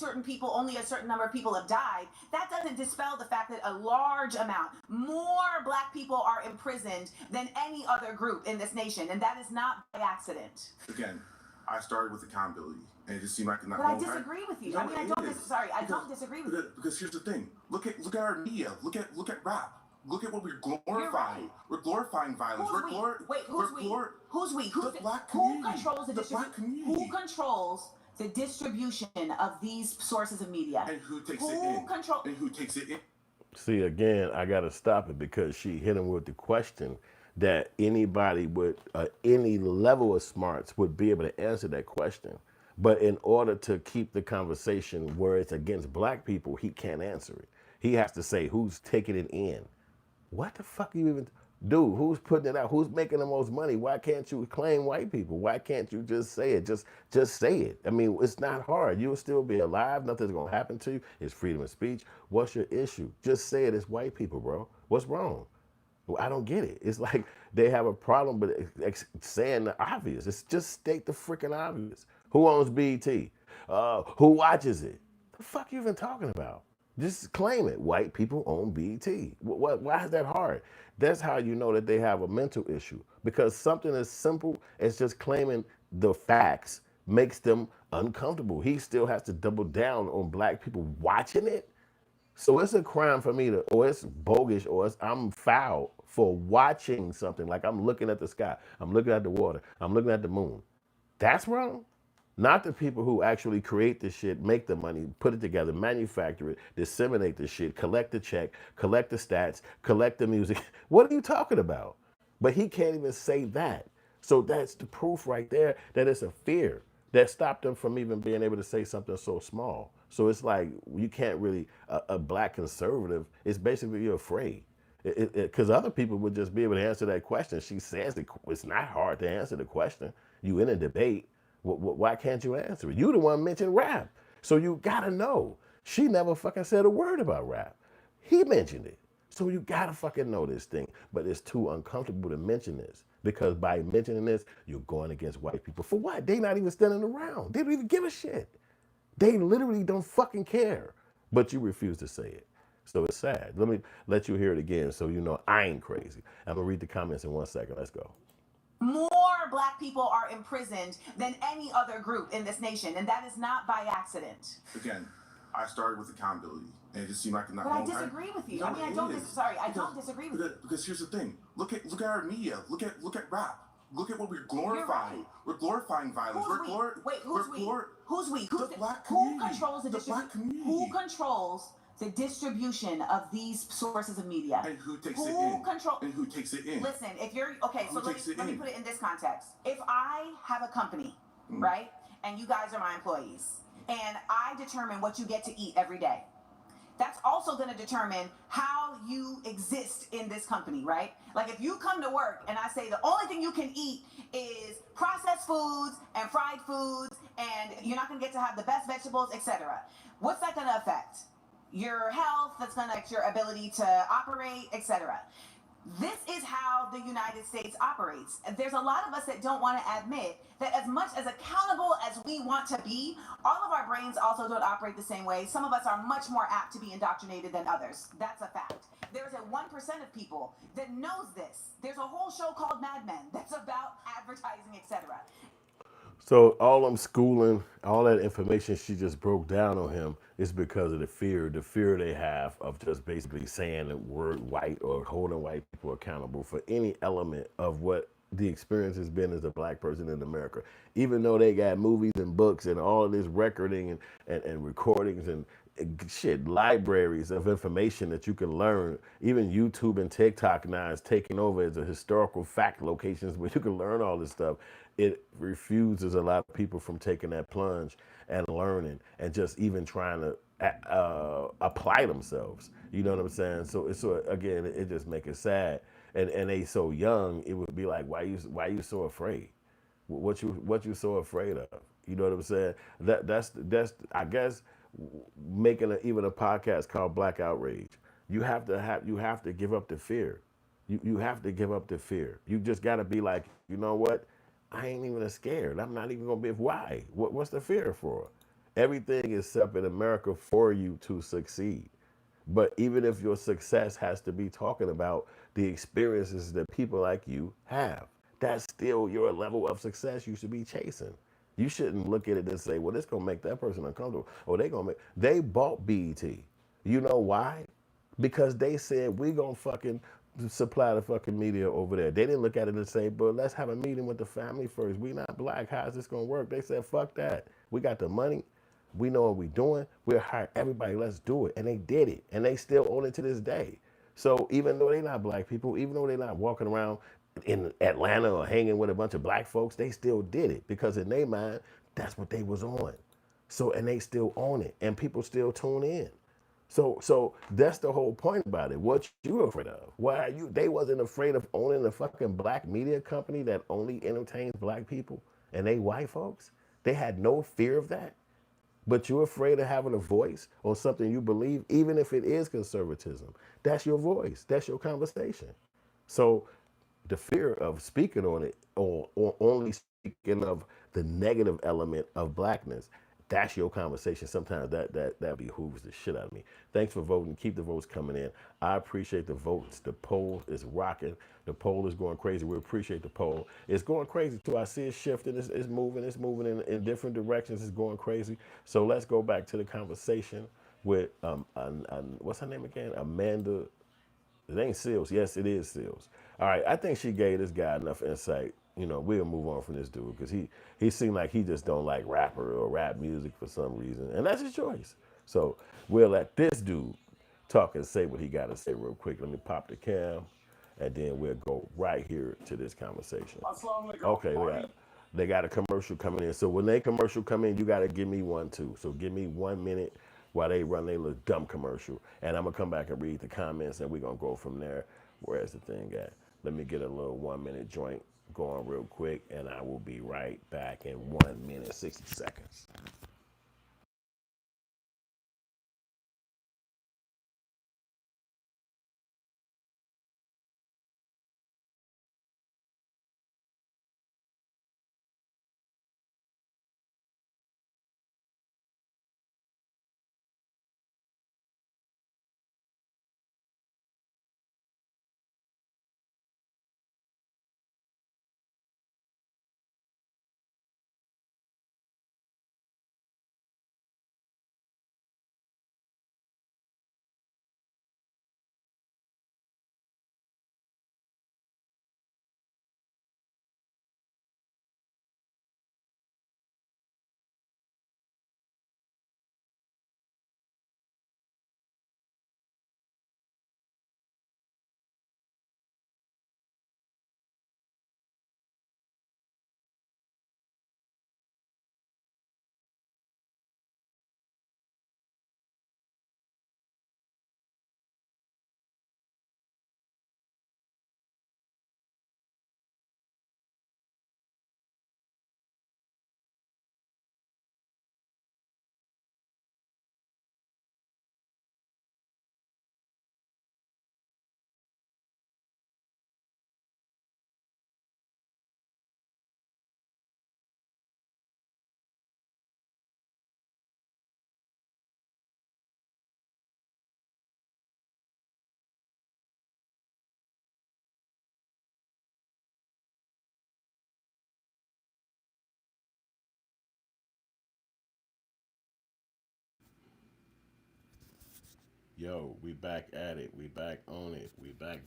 certain number of people have died, that doesn't dispel the fact that a large amount, more black people are imprisoned than any other group in this nation. And that is not by accident. Again, I started with accountability, and it just seemed like But I disagree with you. No, I don't disagree with you. Because here's the thing. Look at our media. Look at rap. Look at what we're glorifying. Right. We're glorifying violence. Who's we? Who's we? The black community. Who controls the distribution? Who controls the distribution of these sources of media? And who takes it in? See, again, I got to stop it, because she hit him with the question that anybody with any level of smarts would be able to answer that question. But in order to keep the conversation where it's against black people, he can't answer it. He has to say who's taking it in. What the fuck are you even... Dude, who's putting it out? Who's making the most money? Why can't you claim white people? Why can't you just say it? Just say it. I mean, it's not hard. You'll still be alive. Nothing's going to happen to you. It's freedom of speech. What's your issue? Just say it. It's white people, bro. What's wrong? Well, I don't get it. It's like they have a problem with saying the obvious. It's just state the freaking obvious. Who owns BET? Who watches it? The fuck you even talking about? Just claim it. White people own BET. Why is that hard? That's how you know that they have a mental issue. Because something as simple as just claiming the facts makes them uncomfortable. He still has to double down on black people watching it. So it's a crime for me to, or it's bogus, or I'm foul for watching something. Like I'm looking at the sky, I'm looking at the water, I'm looking at the moon. That's wrong. Not the people who actually create the shit, make the money, put it together, manufacture it, disseminate the shit, collect the check, collect the stats, collect the music. What are you talking about? But he can't even say that. So that's the proof right there that it's a fear that stopped them from even being able to say something so small. So it's like you can't really, a black conservative, it's basically you're afraid. Because other people would just be able to answer that question. She says it's not hard to answer the question. You in a debate. Why can't you answer it? You the one mentioned rap. So you gotta know. She never fucking said a word about rap. He mentioned it. So you gotta fucking know this thing. But it's too uncomfortable to mention this. Because by mentioning this, you're going against white people. For what? They not even standing around. They don't even give a shit. They literally don't fucking care. But you refuse to say it. So it's sad. Let me let you hear it again so you know I ain't crazy. I'm gonna read the comments in 1 second. Let's go. More black people are imprisoned than any other group in this nation, and that is not by accident. Again, I started with accountability, and it just seemed like not. But I disagree with you. No, I mean, I don't disagree with you. Because here's the thing. Look at our media. Look at rap. Look at what we're glorifying. Right. We're glorifying violence. Who's we? Wait, who's we? Who's we? The black who community. controls the black community. Who controls the distribution of these sources of media? And who takes it in? And who takes it in? Listen, if you're okay, so let me put it in this context. If I have a company, right, and you guys are my employees, and I determine what you get to eat every day, that's also going to determine how you exist in this company, right? Like if you come to work and I say the only thing you can eat is processed foods and fried foods, and you're not going to get to have the best vegetables, etc. What's that going to affect? Your health, that's going to affect your ability to operate, etc. This is how the United States operates. There's a lot of us that don't want to admit that as much as accountable as we want to be, all of our brains also don't operate the same way. Some of us are much more apt to be indoctrinated than others. That's a fact. There's a 1% of people that knows this. There's a whole show called Mad Men that's about advertising, etc. So all I'm schooling, all that information she just broke down on him is because of the fear they have of just basically saying the word white or holding white people accountable for any element of what the experience has been as a black person in America. Even though they got movies and books and all of this recording and recordings and shit, libraries of information that you can learn. Even YouTube and TikTok now is taking over as a historical fact locations where you can learn all this stuff. It refuses a lot of people from taking that plunge and learning and just even trying to apply themselves. You know what I'm saying? So again, it just makes it sad. And they so young, it would be like, why you so afraid? What you so afraid of? You know what I'm saying? That's I guess making even a podcast called Black Outrage. You have to give up the fear. You have to give up the fear. You just got to be like, you know what? I ain't even scared. I'm not even gonna be. Why? What's the fear for? Everything is set up in America for you to succeed. But even if your success has to be talking about the experiences that people like you have, that's still your level of success you should be chasing. You shouldn't look at it and say, well, this gonna make that person uncomfortable. Or they bought BET. You know why? Because they said, we gonna fucking supply the fucking media over there. They didn't look at it and say, but let's have a meeting with the family first. We not black, how's this gonna work? They said, fuck that. We got the money. We know what we're doing. We'll hire everybody. Let's do it. And they did it. And they still own it to this day. So even though they're not black people, even though they're not walking around in Atlanta or hanging with a bunch of black folks, they still did it because in their mind, that's what they was on. So, and they still own it and people still tune in. So that's the whole point about it. What you afraid of? Why are you? They wasn't afraid of owning a fucking black media company that only entertains black people and they white folks. They had no fear of that. but you're afraid of having a voice on something you believe, even if it is conservatism. That's your voice. That's your conversation. So the fear of speaking on it or only speaking of the negative element of blackness, that's your conversation. Sometimes that behooves the shit out of me. Thanks for voting. Keep the votes coming in. I appreciate the votes. The poll is rocking. The poll is going crazy. We appreciate the poll. It's going crazy too. I see it shifting. It's moving. It's moving in different directions. It's going crazy. So let's go back to the conversation with what's her name again? Amanda. It ain't Seals. Yes, it is Seals. All right, I think she gave this guy enough insight. We'll move on from this dude because he seemed like he just don't like rapper or rap music for some reason, and that's his choice. So we'll let this dude talk and say what he got to say real quick. Let me pop the cam, and then we'll go right here to this conversation. Okay, they got a commercial coming in. So when they commercial come in, you got to give me one too. So give me 1 minute while they run their little dumb commercial. And I'm going to come back and read the comments and we're going to go from there. Where's the thing at? Let me get a little 1 minute joint going real quick and I will be right back in 1 minute, 60 seconds. Yo, we back at it. We back on it. We back.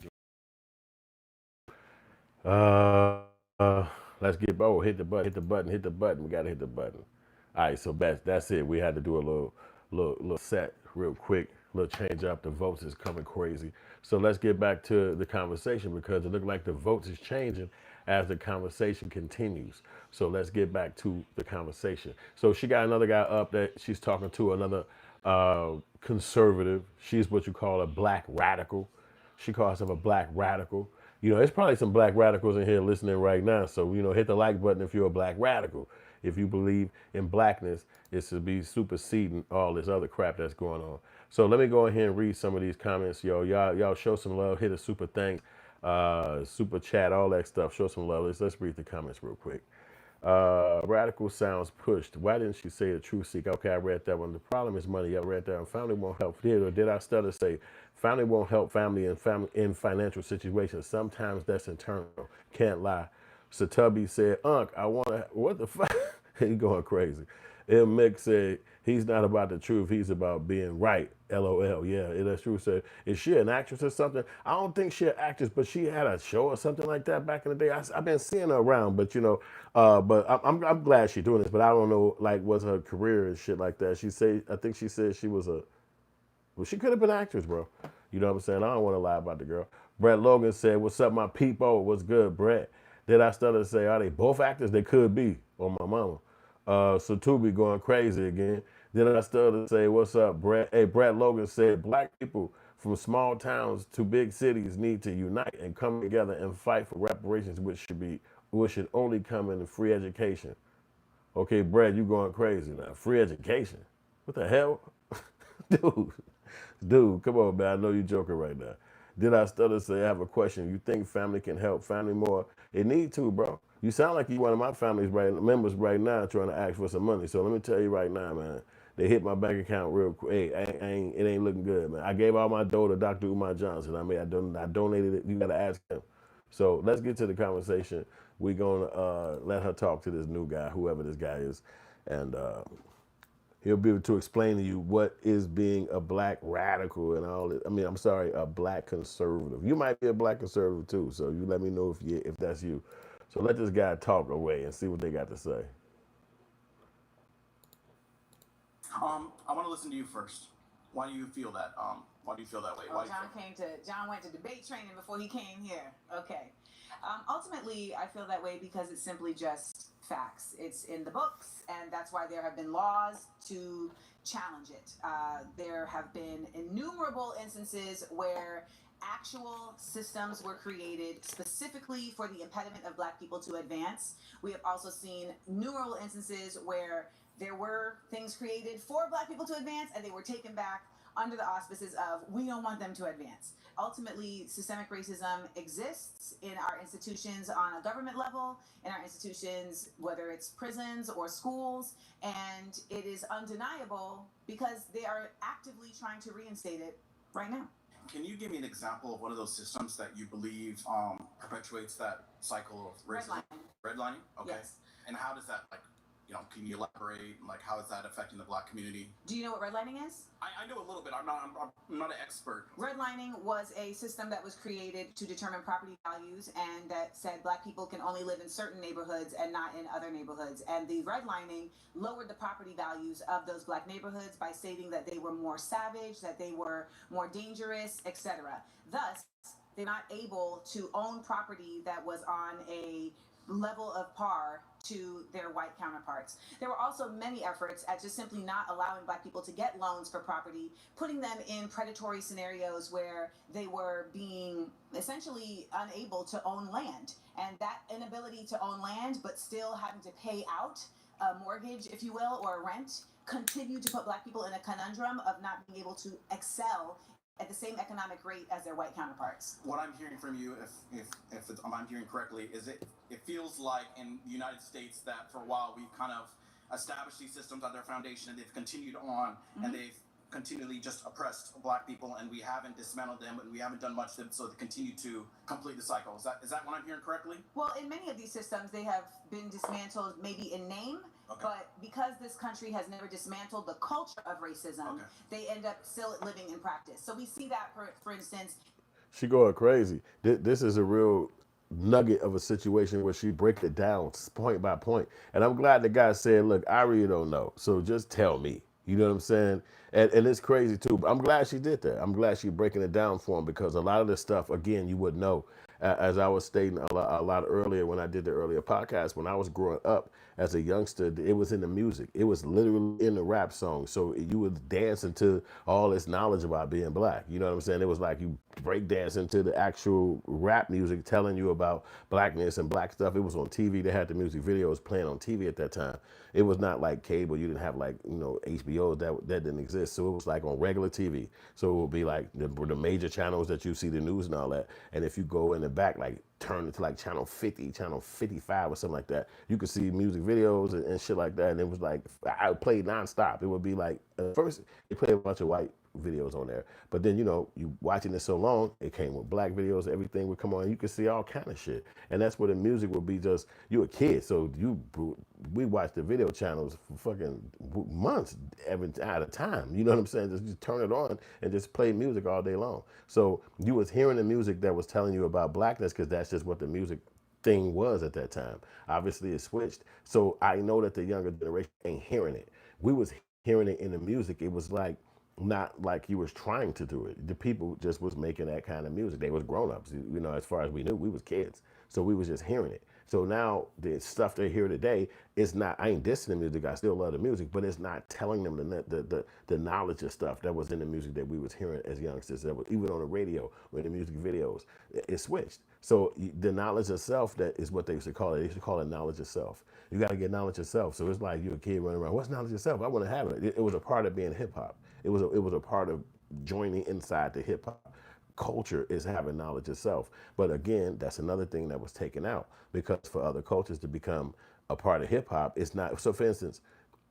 Uh, uh, let's get hit the button, hit the button, hit the button. We gotta hit the button. All right, so that's it. We had to do a little set real quick, little change up. The votes is coming crazy. So let's get back to the conversation because it looked like the votes is changing as the conversation continues. So let's get back to the conversation. So she got another guy up that she's talking to, another conservative. She's what you call a black radical. She calls herself a black radical. There's probably some black radicals in here listening right now. So, hit the like button if you're a black radical. If you believe in blackness, it should be superseding all this other crap that's going on. So let me go ahead and read some of these comments. Y'all show some love. Hit a super thanks, super chat, all that stuff. Show some love. Let's read the comments real quick. Radical sounds pushed. Why didn't she say the truth seek? Okay, I read that one. The problem is money. I read that one. Family won't help. Did I stutter say family won't help family in financial situations? Sometimes that's internal. Can't lie. Satubby said, Unc, I want to, what the fuck? He going crazy. M. Mick said, he's not about the truth. He's about being right. LOL. Yeah, that's true. Said, is she an actress or something? I don't think she's an actress, but she had a show or something like that back in the day. I've been seeing her around, but but I'm glad she's doing this, but I don't know, like, what's her career and shit like that. I think she said she was well, she could have been an actress, bro. You know what I'm saying? I don't want to lie about the girl. Brett Logan said, what's up, my peepo? What's good, Brett? Did I stutter to say, are they both actors? They could be, on my mama. So Tubi going crazy again. Then I started to say, what's up, Brett? Hey, Brett Logan said, black people from small towns to big cities need to unite and come together and fight for reparations, which should only come in free education. Okay, Brad, you going crazy now. Free education. What the hell? Dude, dude, come on, man. I know you're joking right now. Did I stutter say I have a question? You think family can help family more? It need to, bro. You sound like you one of my family's members right now trying to ask for some money. So let me tell you right now, man. They hit my bank account real quick. Hey, it ain't looking good, man. I gave all my dough to Dr. Umar Johnson. I donated it. You got to ask him. So let's get to the conversation. We're going to let her talk to this new guy, whoever this guy is. And he'll be able to explain to you what is being a black radical and all that. I mean, I'm sorry, a black conservative. You might be a black conservative too, so you let me know if that's you. So let this guy talk away and see what they got to say. I want to listen to you first. Why do you feel that? Why do you feel that way? Oh, John went to debate training before he came here. Okay. Ultimately, I feel that way because it's simply just facts. It's in the books, and that's why there have been laws to challenge it. There have been innumerable instances where actual systems were created specifically for the impediment of black people to advance. We have also seen numerous instances where there were things created for black people to advance and they were taken back under the auspices of we don't want them to advance. Ultimately, systemic racism exists in our institutions on a government level, in our institutions, whether it's prisons or schools, and it is undeniable because they are actively trying to reinstate it right now. Can you give me an example of one of those systems that you believe perpetuates that cycle of racism? Redlining? Okay. Yes. And how does that, can you elaborate? Like, how is that affecting the black community? Do you know what redlining is? I know a little bit. I'm not an expert. Redlining was a system that was created to determine property values and that said black people can only live in certain neighborhoods and not in other neighborhoods. And the redlining lowered the property values of those black neighborhoods by stating that they were more savage, that they were more dangerous, etc. Thus, they're not able to own property that was on a level of par to their white counterparts. There were also many efforts at just simply not allowing black people to get loans for property, putting them in predatory scenarios where they were being essentially unable to own land. And that inability to own land, but still having to pay out a mortgage, if you will, or a rent, continued to put black people in a conundrum of not being able to excel at the same economic rate as their white counterparts. What I'm hearing from you, if I'm hearing correctly, is it feels like in the United States that for a while we've kind of established these systems on their foundation and they've continued on and they've continually just oppressed black people and we haven't dismantled them and we haven't done much to them, so they continue to complete the cycle. Is that what I'm hearing correctly? Well, in many of these systems, they have been dismantled maybe in name, but because this country has never dismantled the culture of racism, they end up still living in practice. So we see that, for instance. She going crazy. This is a real nugget of a situation where she breaks it down point by point. And I'm glad the guy said, look, I really don't know. So just tell me. You know what I'm saying? And it's crazy too. But I'm glad she did that. I'm glad she's breaking it down for him because a lot of this stuff, again, you wouldn't know. As I was stating a lot earlier when I did the earlier podcast, when I was growing up as a youngster, it was in the music. It was literally in the rap song. So you would dance into all this knowledge about being black. You know what I'm saying? It was like you break dance into the actual rap music telling you about blackness and black stuff. It was on TV. They had the music videos playing on TV at that time. It was not like cable. You didn't have like, HBO. That didn't exist. So it was like on regular TV. So it would be like the major channels that you see the news and all that. And if you go in the back, like turn it to like channel 50, channel 55 or something like that, you could see music videos and shit like that. And it was like, I played nonstop. It would be like, at first they played a bunch of white videos on there. But then, you watching it so long, it came with black videos, everything would come on. You could see all kind of shit. And that's where the music would be just, you a kid. So we watched the video channels for fucking months at a time. You know what I'm saying? Just turn it on and just play music all day long. So you was hearing the music that was telling you about blackness because that's just what the music thing was at that time. Obviously it switched. So I know that the younger generation ain't hearing it. We was hearing it in the music. It was like, not like you was trying to do it. The people just was making that kind of music. They was grown-ups. As far as we knew, we was kids. So we was just hearing it. So now the stuff they hear today is not, I ain't dissing the music, I still love the music, but it's not telling them the knowledge of stuff that was in the music that we was hearing as youngsters, that was even on the radio, with the music videos. It switched. So the knowledge of self, that is what they used to call it. They used to call it knowledge of self. You got to get knowledge of self. So it's like you're a kid running around. What's knowledge of self? I want to have it. It was a part of being hip hop. It was a part of joining inside the hip hop culture, is having knowledge of self. But again, that's another thing that was taken out, because for other cultures to become a part of hip hop, it's not. So for instance,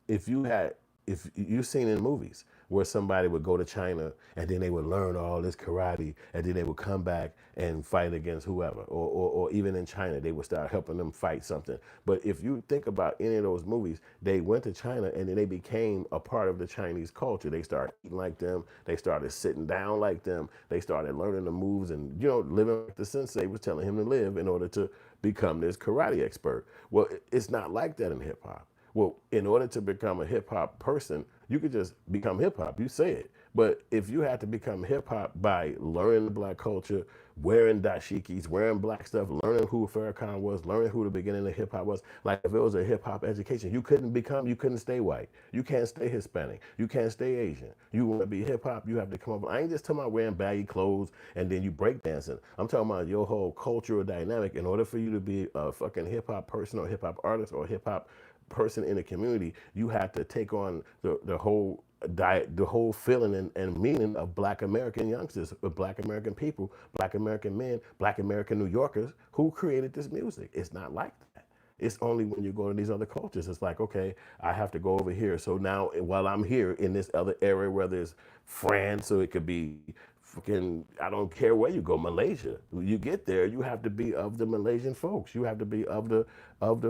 if you've seen in movies where somebody would go to China and then they would learn all this karate and then they would come back and fight against whoever, or even in China they would start helping them fight something. But if you think about any of those movies, they went to China and then they became a part of the Chinese culture. They started eating like them, they started sitting down like them, they started learning the moves, and living like the sensei was telling him to live in order to become this karate expert. Well, it's not like that in hip hop. Well, in order to become a hip hop person, you could just become hip hop. You say it. But if you had to become hip hop by learning the black culture, wearing dashikis, wearing black stuff, learning who Farrakhan was, learning who the beginning of hip hop was, like if it was a hip hop education, you couldn't stay white. You can't stay Hispanic. You can't stay Asian. You want to be hip hop, you have to come up. I ain't just talking about wearing baggy clothes and then you break dancing. I'm talking about your whole cultural dynamic. In order for you to be a fucking hip hop person or hip hop artist or hip hop person in the community, you have to take on the whole diet, the whole feeling and meaning of Black American youngsters, of Black American people, Black American men, Black American New Yorkers who created this music. It's not like that. It's only when you go to these other cultures, it's like, okay, I have to go over here. So now while I'm here in this other area, whether it's France, so it could be fucking, I don't care where you go, Malaysia. You get there, you have to be of the Malaysian folks. You have to be of the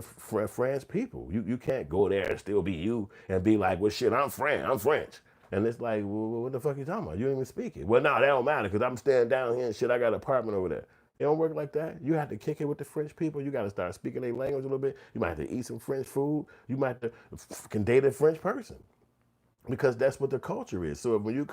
French people. You can't go there and still be you and be like, well, shit, I'm French. And it's like, well, what the fuck you talking about? You don't even speak it. Well, no, that don't matter because I'm staying down here and shit. I got an apartment over there. It don't work like that. You have to kick it with the French people. You got to start speaking their language a little bit. You might have to eat some French food. You might have to fucking date a French person, because that's what the culture is. So when you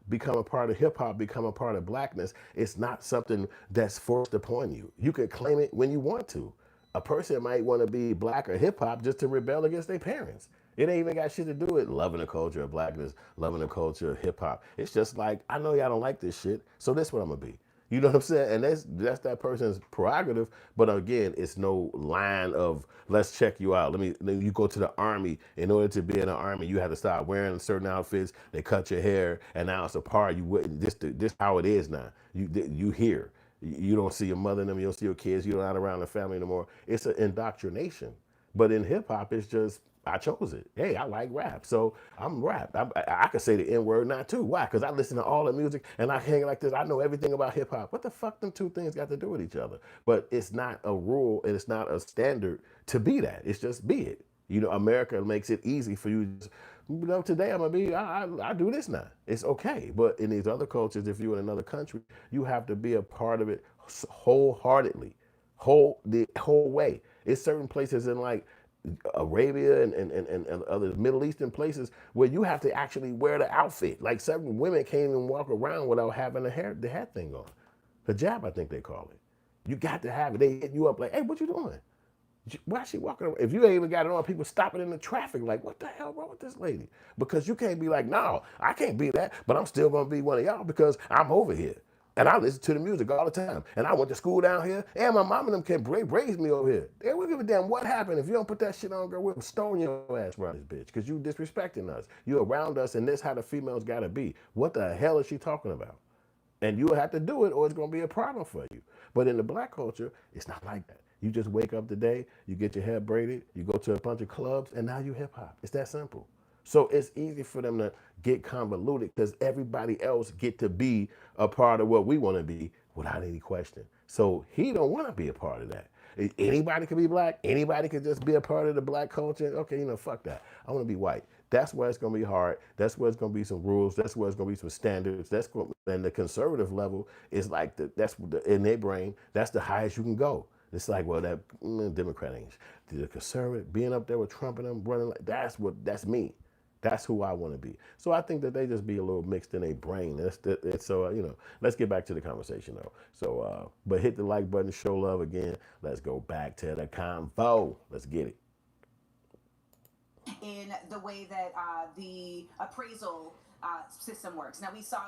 become a part of hip hop, become a part of blackness, it's not something that's forced upon you. You can claim it when you want to. A person might want to be black or hip hop just to rebel against their parents. It ain't even got shit to do with loving the culture of blackness, loving the culture of hip hop. It's just like, I know y'all don't like this shit, so that's what I'm gonna be. You know what I'm saying? And that's that person's prerogative. But again, it's no line of let's check you out. You go to the army. In order to be in the army, you have to start wearing certain outfits. They cut your hair, and now it's a part. You wouldn't. This how it is now. You here. You don't see your mother and them. You don't see your kids. You're not around the family anymore. It's an indoctrination. But in hip hop, it's just, I chose it. Hey, I like rap, so I'm rap. I could say the N word now too. Why? Because I listen to all the music and I hang like this. I know everything about hip hop. What the fuck them two things got to do with each other? But it's not a rule and it's not a standard to be that. It's just be it. America makes it easy for you. Today I'm gonna be. I do this now. It's okay. But in these other cultures, if you're in another country, you have to be a part of it wholeheartedly, the whole way. It's certain places in like Arabia and other Middle Eastern places where you have to actually wear the outfit. Like certain women can't even walk around without having the hat thing on. Hijab, I think they call it. You got to have it. They hit you up like, hey, what you doing? Why is she walking around? If you ain't even got it on, people stopping in the traffic like, what the hell wrong with this lady? Because you can't be like, no, I can't be that, but I'm still gonna be one of y'all because I'm over here. And I listen to the music all the time. And I went to school down here, and my mom and them can raise me over here. They don't give a damn what happened. If you don't put that shit on, girl, we'll stone your ass around this bitch because you disrespecting us. You around us, and this how the females gotta be. What the hell is she talking about? And you'll have to do it or it's gonna be a problem for you. But in the black culture, it's not like that. You just wake up today, you get your hair braided, you go to a bunch of clubs, and now you hip hop. It's that simple. So it's easy for them to get convoluted because everybody else get to be a part of what we want to be without any question. So he don't want to be a part of that. Anybody can be black. Anybody can just be a part of the black culture. Okay, fuck that. I want to be white. That's where it's going to be hard. That's where it's going to be some rules. That's where it's going to be some standards. And the conservative level is like in their brain, that's the highest you can go. It's like, well, that Democrat ain't. The conservative, being up there with Trump and them running, that's me. That's who I want to be. So I think that they just be a little mixed in their brain. So, let's get back to the conversation though. So, but hit the like button, show love again. Let's go back to the convo. Let's get it. In the way that the appraisal system works. Now we saw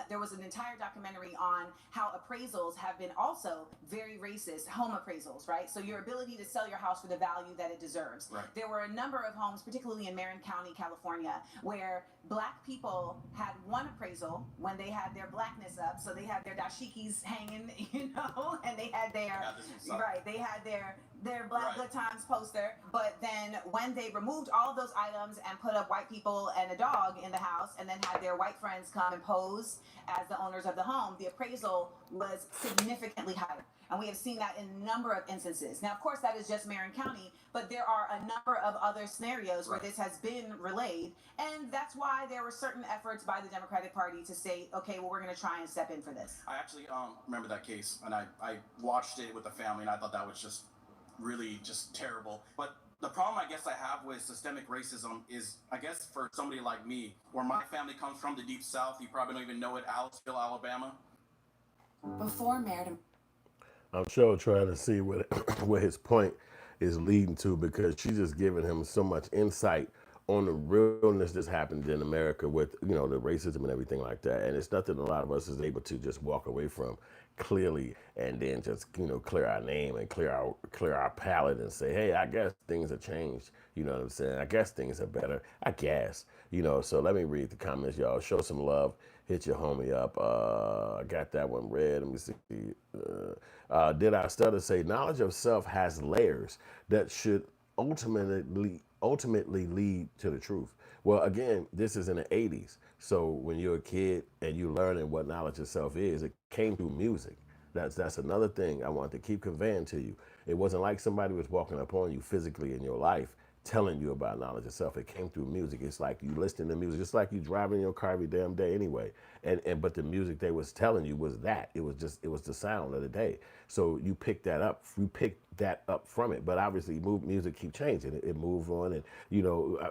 there was an entire documentary on how appraisals have been also very racist, home appraisals, right? So your ability to sell your house for the value that it deserves. Right. There were a number of homes, particularly in Marin County, California, where black people had one appraisal when they had their blackness up, so they had their dashikis hanging, and they had their Black Good Times poster. But then when they removed all of those items and put up white people and a dog in the house, and then had their white friends come and pose as the owners of the home, the appraisal was significantly higher. And we have seen that in a number of instances. Now, of course, that is just Marin County, but there are a number of other scenarios where this has been relayed. And that's why there were certain efforts by the Democratic Party to say, okay, well, we're going to try and step in for this. I actually remember that case, and I watched it with the family, and I thought that was just really just terrible. But the problem I guess I have with systemic racism is, I guess for somebody like me, where my family comes from, the Deep South, you probably don't even know it, Aliceville, Alabama. Before married. I'm sure trying to see what his point is leading to, because she's just giving him so much insight on the realness that's happened in America with, the racism and everything like that. And it's nothing a lot of us is able to just walk away from clearly and then just, clear our name and clear our palate and say, hey, I guess things have changed. You know what I'm saying? I guess things are better. I guess, so let me read the comments, y'all. Show some love. Hit your homie up. I got that one read. Let me see. Did I stutter say knowledge of self has layers that should ultimately lead to the truth? Well, again, this is in the 80s. So when you're a kid and you learning what knowledge of self is, it came through music. That's another thing I want to keep conveying to you. It wasn't like somebody was walking up on you physically in your life telling you about knowledge of self. It came through music. It's like you listening to music, just like you driving your car every damn day anyway. But the music they was telling you was that. It was the sound of the day. So you picked that up. You picked that up from it. But obviously music keep changing. It moved on. And,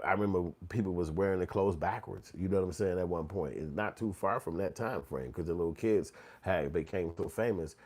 I remember people was wearing their clothes backwards. You know what I'm saying? At one point. It's not too far from that time frame, because the little kids became so famous.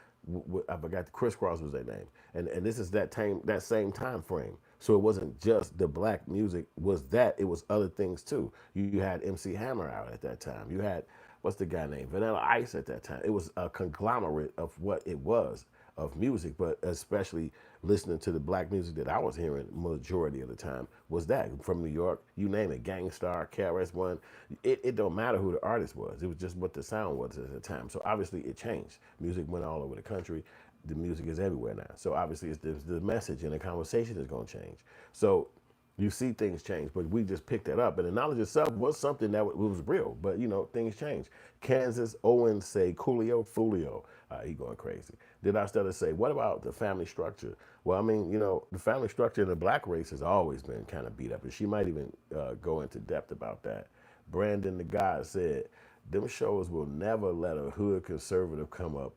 I forgot, the Crisscross was their name. And this is that same time frame. So it wasn't just the black music it was other things too. You had MC Hammer out at that time. You had, what's the guy named? Vanilla Ice at that time. It was a conglomerate of what it was of music, but especially listening to the black music that I was hearing majority of the time was that from New York, you name it, Gangstar, KRS-One. It don't matter who the artist was. It was just what the sound was at the time. So obviously it changed. Music went all over the country. The music is everywhere now. So obviously the message and the conversation is going to change. So you see things change, but we just picked that up. And the knowledge itself was something that was real, but things change. Kansas Owens say, Coolio, Fulio. He going crazy. Did I start to say, what about the family structure? Well, I mean, the family structure in the black race has always been kind of beat up, and she might even go into depth about that. Brandon the God said, them shows will never let a hood conservative come up.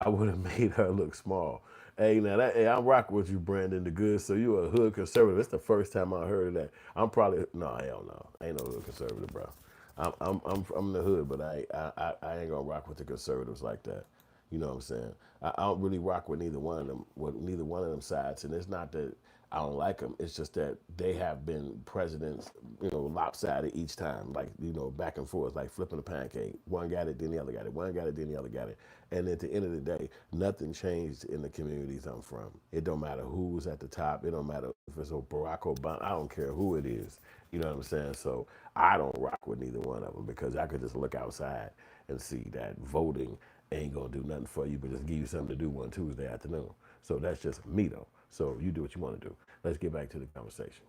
I would have made her look small. Hey, now I'm rocking with you, Brandon the Good. So you a hood conservative? It's the first time I heard of that. I'm probably hell no. I ain't no hood conservative, bro. I'm the hood, but I ain't gonna rock with the conservatives like that. You know what I'm saying? I don't really rock with neither one of them sides, and it's not that I don't like them. It's just that they have been presidents, lopsided each time, like, back and forth, like flipping a pancake. One got it, then the other got it. One got it, then the other got it. And at the end of the day, nothing changed in the communities I'm from. It don't matter who's at the top. It don't matter if it's Barack Obama. I don't care who it is. You know what I'm saying? So I don't rock with neither one of them, because I could just look outside and see that voting ain't gonna do nothing for you, but just give you something to do one Tuesday afternoon. So that's just me though. So you do what you want to do. Let's get back to the conversation.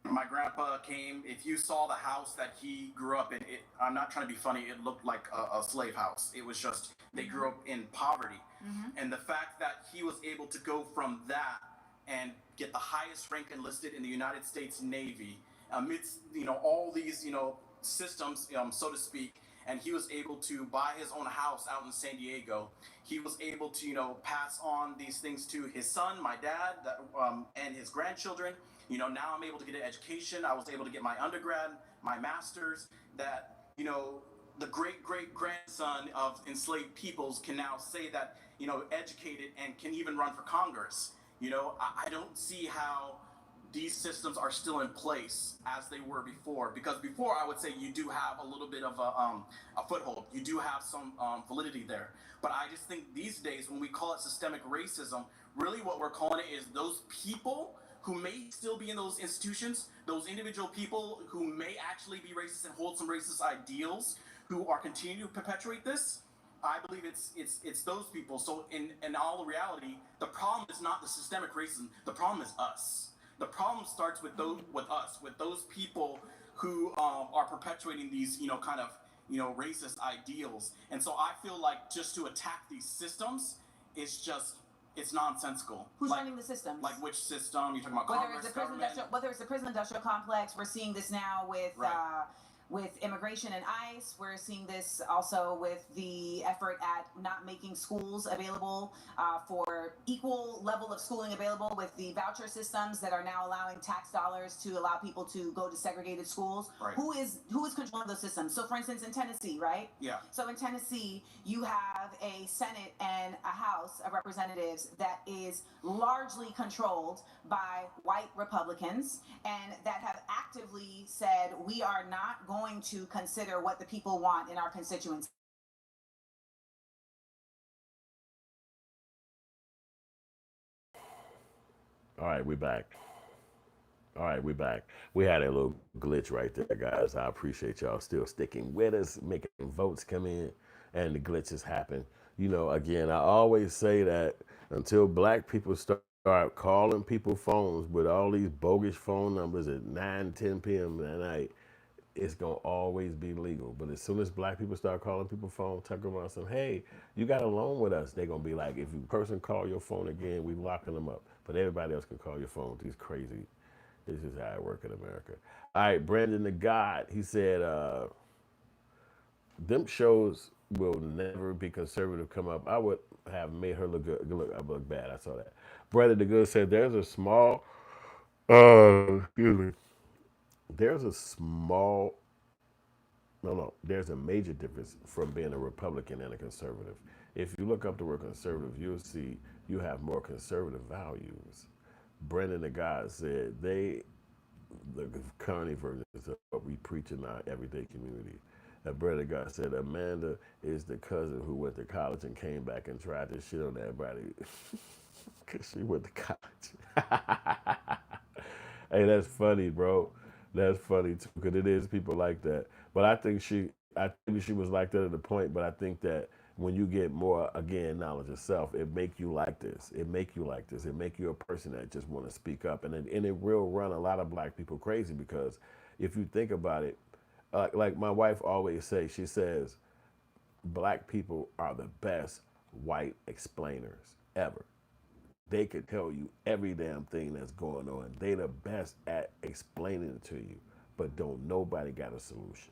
My grandpa came. If you saw the house that he grew up in, I'm not trying to be funny, it looked like a slave house. It was just, they grew up in poverty. Mm-hmm. And the fact that he was able to go from that and get the highest rank enlisted in the United States Navy amidst, all these, systems, so to speak, and he was able to buy his own house out in San Diego. He was able to, pass on these things to his son, my dad, and his grandchildren. Now I'm able to get an education. I was able to get my undergrad, my master's, that, the great-great-grandson of enslaved peoples can now say that, educated and can even run for Congress. I don't see how these systems are still in place as they were before. Because before, I would say you do have a little bit of a foothold. You do have some validity there. But I just think these days, when we call it systemic racism, really what we're calling it is those people who may still be in those institutions, those individual people who may actually be racist and hold some racist ideals, who are continuing to perpetuate this. I believe it's those people. So in all reality, the problem is not the systemic racism. The problem is us. The problem starts with us, with those people who are perpetuating these, kind of, racist ideals. And so I feel like just to attack these systems is just it's nonsensical. Who's running the systems? Like which system? You're talking about Congress, government? Whether it's the prison industrial complex, we're seeing this now with immigration and ICE. We're seeing this also with the effort at not making schools available for equal level of schooling available with the voucher systems that are now allowing tax dollars to allow people to go to segregated schools. Right. Who is controlling those systems? So for instance, in Tennessee, right? Yeah. So in Tennessee, you have a Senate and a House of Representatives that is largely controlled by white Republicans and that have actively said, we are not going to consider what the people want in our constituency. All right, we back. All right, we back. We had a little glitch right there, guys. I appreciate y'all still sticking with us, making votes come in, and the glitches happen. Again, I always say that until black people start calling people phones with all these bogus phone numbers at 9, 10 p.m. at night, it's gonna always be legal. But as soon as black people start calling people phone, talking about some, hey, you got a loan with us, they're gonna be like, if a person call your phone again, we locking them up. But everybody else can call your phone. These crazy. This is how it works in America. All right, Brandon the God, he said, them shows will never be conservative come up. I would have made her look good. I look bad. I saw that. Brandon the Good said, there's a small, excuse me. There's a small, no, there's a major difference from being a Republican and a conservative. If you look up the word conservative, you'll see you have more conservative values. Brendan the God said the current version is what we preach in our everyday community. Brendan the God said Amanda is the cousin who went to college and came back and tried to shit on everybody because she went to college. Hey, that's funny, bro. That's funny too, because it is people like that. But I think she was like that at the point. But I think that when you get more, again, knowledge of self, it make you like this. It make you like this. It make you a person that just want to speak up, and it will run a lot of black people crazy because if you think about it, like my wife always says, she says, black people are the best white explainers ever. They could tell you every damn thing that's going on. They the best at explaining it to you, but don't nobody got a solution.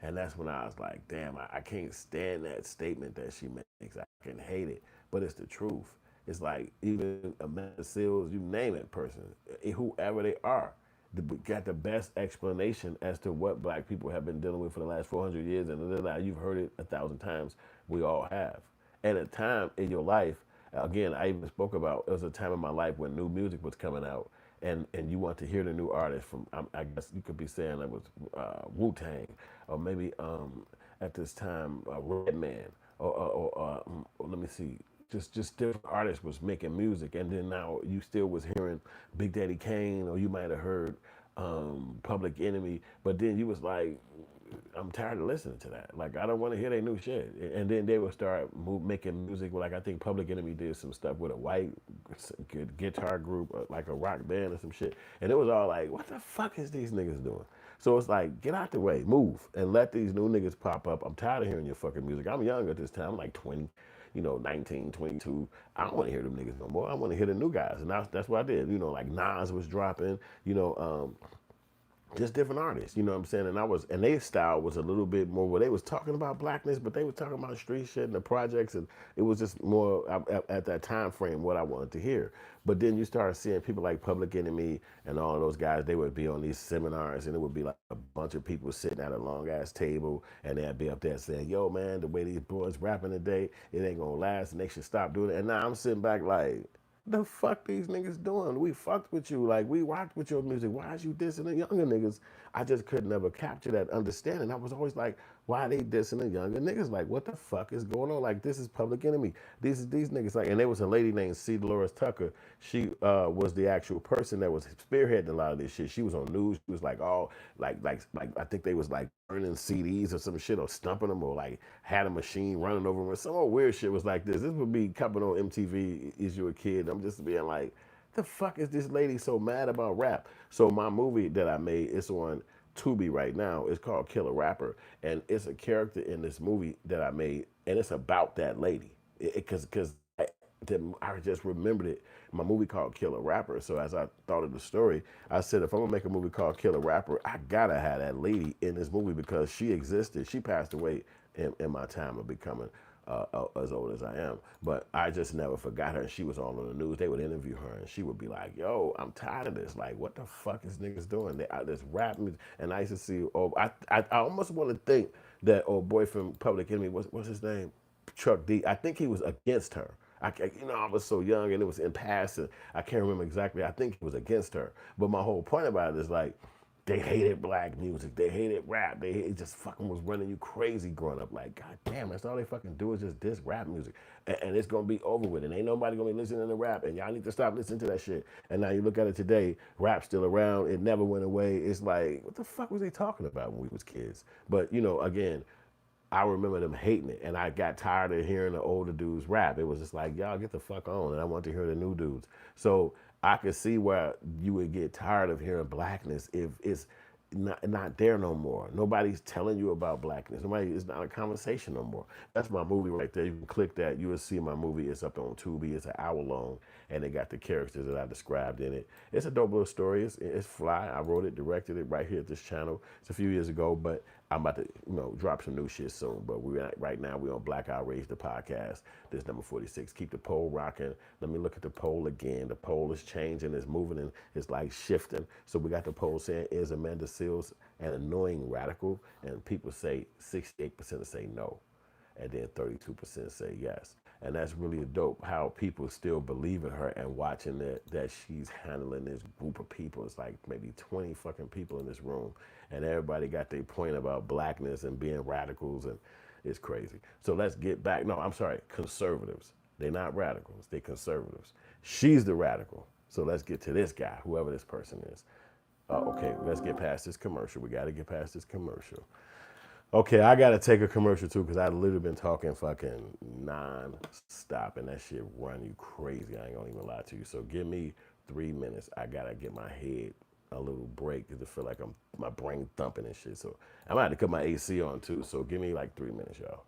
And that's when I was like, damn, I can't stand that statement that she makes. I can hate it, but it's the truth. It's like even Amanda Seals, you name it person, whoever they are, got the best explanation as to what black people have been dealing with for the last 400 years. And you've heard it 1,000 times. We all have. At a time in your life, again, I even spoke about, it was a time in my life when new music was coming out, and you want to hear the new artist from, I guess you could be saying it was Wu-Tang, or maybe at this time, Redman, or let me see, just different artists was making music, and then now you still was hearing Big Daddy Kane, or you might have heard Public Enemy, but then you was like, I'm tired of listening to that. Like, I don't want to hear their new shit. And then they would start making music. Like, I think Public Enemy did some stuff with a white guitar group, like a rock band or some shit. And it was all like, what the fuck is these niggas doing? So it's like, get out the way, move, and let these new niggas pop up. I'm tired of hearing your fucking music. I'm young at this time. I'm like 20, 19, 22. I don't want to hear them niggas no more. I want to hear the new guys. And that's what I did. Like Nas was dropping, just different artists, you know what I'm saying? And their style was a little bit more where they was talking about blackness, but they was talking about street shit and the projects, and it was just more at that time frame what I wanted to hear. But then you start seeing people like Public Enemy and all of those guys, they would be on these seminars, and it would be like a bunch of people sitting at a long ass table, and they'd be up there saying, yo man, the way these boys rapping today, it ain't gonna last, and they should stop doing it. And now I'm sitting back like, The fuck these niggas doing? We fucked with you. Like, we rocked with your music. Why is you dissing the younger niggas? I just could never capture that understanding. I was always like, why are they dissing the younger niggas? Like, what the fuck is going on? Like, this is Public Enemy. These niggas, like, and there was a lady named C. Dolores Tucker. She was the actual person that was spearheading a lot of this shit. She was on news. She was like, all, like I think they was like burning CDs or some shit or stumping them or like had a machine running over them or some old weird shit was like this. This would be coming on MTV, Is You a Kid? I'm just being like, the fuck is this lady so mad about rap? So my movie that I made, it's on Tubi right now. It's called Killer Rapper, and it's a character in this movie that I made, and it's about that lady. Because I just remembered it. My movie called Killer Rapper. So as I thought of the story, I said, if I'm gonna make a movie called Killer Rapper, I gotta have that lady in this movie because she existed. She passed away in my time of becoming as old as I am. But I just never forgot her. And she was all on the news. They would interview her, and she would be like, "Yo, I'm tired of this. Like, what the fuck is niggas doing? This rap music." And I used to see. Oh, I almost want to think that old boy from Public Enemy, what's his name? Chuck D. I think he was against her. I was so young and it was in passing. I can't remember exactly. I think he was against her. But my whole point about it is like, they hated black music. They hated rap. It just fucking was running you crazy growing up. Like, god damn, that's all they fucking do is just diss rap music. And it's gonna be over with. And ain't nobody gonna be listening to rap. And y'all need to stop listening to that shit. And now you look at it today, rap's still around. It never went away. It's like, what the fuck was they talking about when we was kids? But again, I remember them hating it, and I got tired of hearing the older dudes rap. It was just like, y'all get the fuck on, and I want to hear the new dudes. So I could see where you would get tired of hearing blackness if it's not there no more. Nobody's telling you about blackness. It's not a conversation no more. That's my movie right there. You can click that. You will see my movie. It's up on Tubi. It's an hour long, and they got the characters that I described in it. It's a dope little story. It's fly. I wrote it, directed it right here at this channel. It's a few years ago, but I'm about to, drop some new shit soon. But right now we're on Black Outrage, the podcast. This number 46. Keep the poll rocking. Let me look at the poll again. The poll is changing, it's moving, and it's like shifting. So we got the poll saying, is Amanda Seales an annoying radical? And people say 68% say no, and then 32% say yes. And that's really dope how people still believe in her and watching that she's handling this group of people. It's like maybe 20 fucking people in this room, and everybody got their point about blackness and being radicals, and it's crazy. So let's get back. No, I'm sorry, conservatives. They're not radicals, they're conservatives. She's the radical. So let's get to this guy, whoever this person is. Okay, let's get past this commercial. We got to get past this commercial. Okay, I gotta take a commercial too because I literally been talking fucking non-stop and that shit run you crazy. I ain't gonna even lie to you. So give me 3 minutes. I gotta get my head a little break because I feel like my brain thumping and shit. So I'm gonna have to cut my AC on too. So give me like 3 minutes, y'all.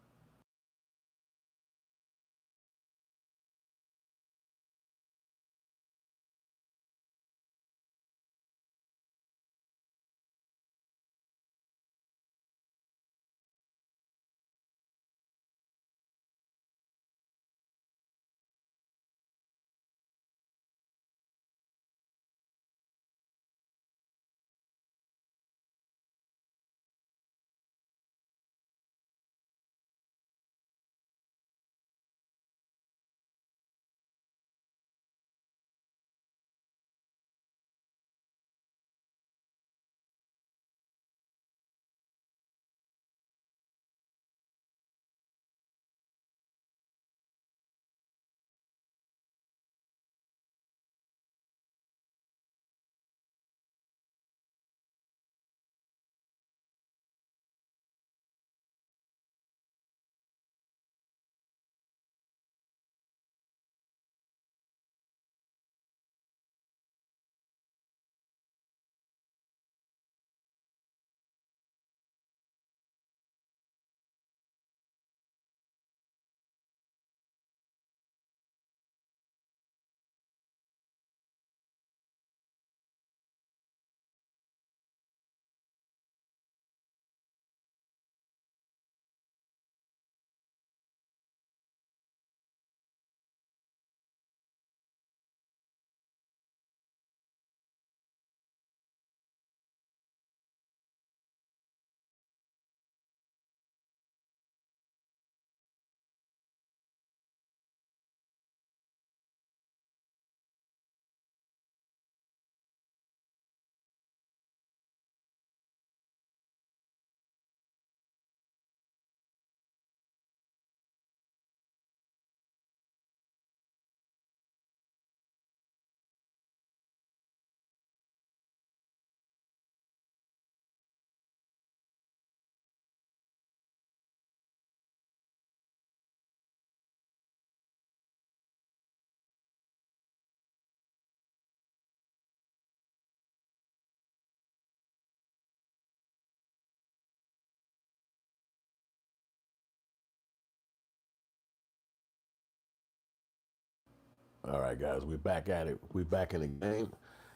All right, guys, we're back at it. We're back in the game,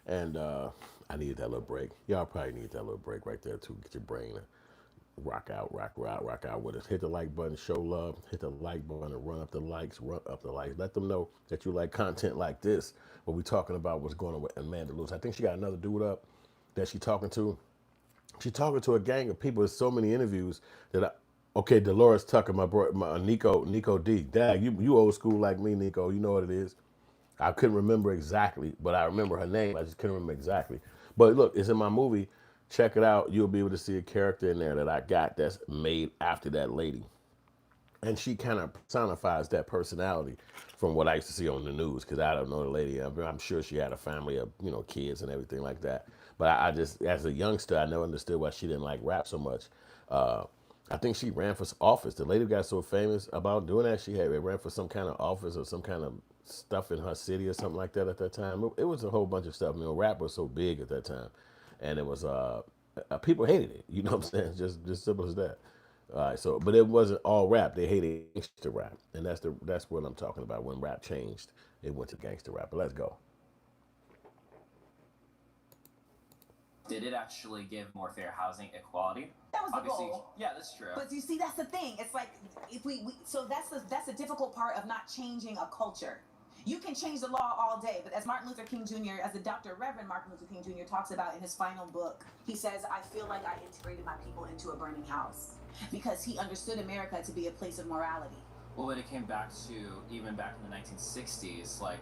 and I needed that little break. Y'all probably need that little break right there too. Get your brain to rock out with us. Hit the like button, show love. Hit the like button, and run up the likes. Let them know that you like content like this. What we talking about, what's going on with Amanda Lewis. I think she got another dude up that she talking to. She talking to a gang of people. There's so many interviews that okay, Dolores Tucker, my Nico D. Dad, you old school like me, Nico. You know what it is. I couldn't remember exactly, but I remember her name. I just couldn't remember exactly. But look, it's in my movie. Check it out. You'll be able to see a character in there that I got that's made after that lady. And she kind of personifies that personality from what I used to see on the news, because I don't know the lady. I'm sure she had a family of, kids and everything like that. But I just, as a youngster, I never understood why she didn't like rap so much. I think she ran for office. The lady got so famous about doing that, she ran for some kind of office or some kind of stuff in her city or something like that at that time. It was a whole bunch of stuff. Rap was so big at that time, and it was people hated it. You know what I'm saying? Just simple as that. All right, so but it wasn't all rap. They hated gangster rap, and that's what I'm talking about. When rap changed, it went to gangster rap. But let's go. Did it actually give more fair housing equality? That was the Obviously, goal. yeah, that's true. But you see, that's the thing. It's like if so that's the difficult part of not changing a culture. You can change the law all day, but as Martin Luther King Jr., as the Dr. Reverend Martin Luther King Jr. talks about in his final book, he says, I feel like I integrated my people into a burning house because he understood America to be a place of morality. Well, when it came back to, even back in the 1960s, like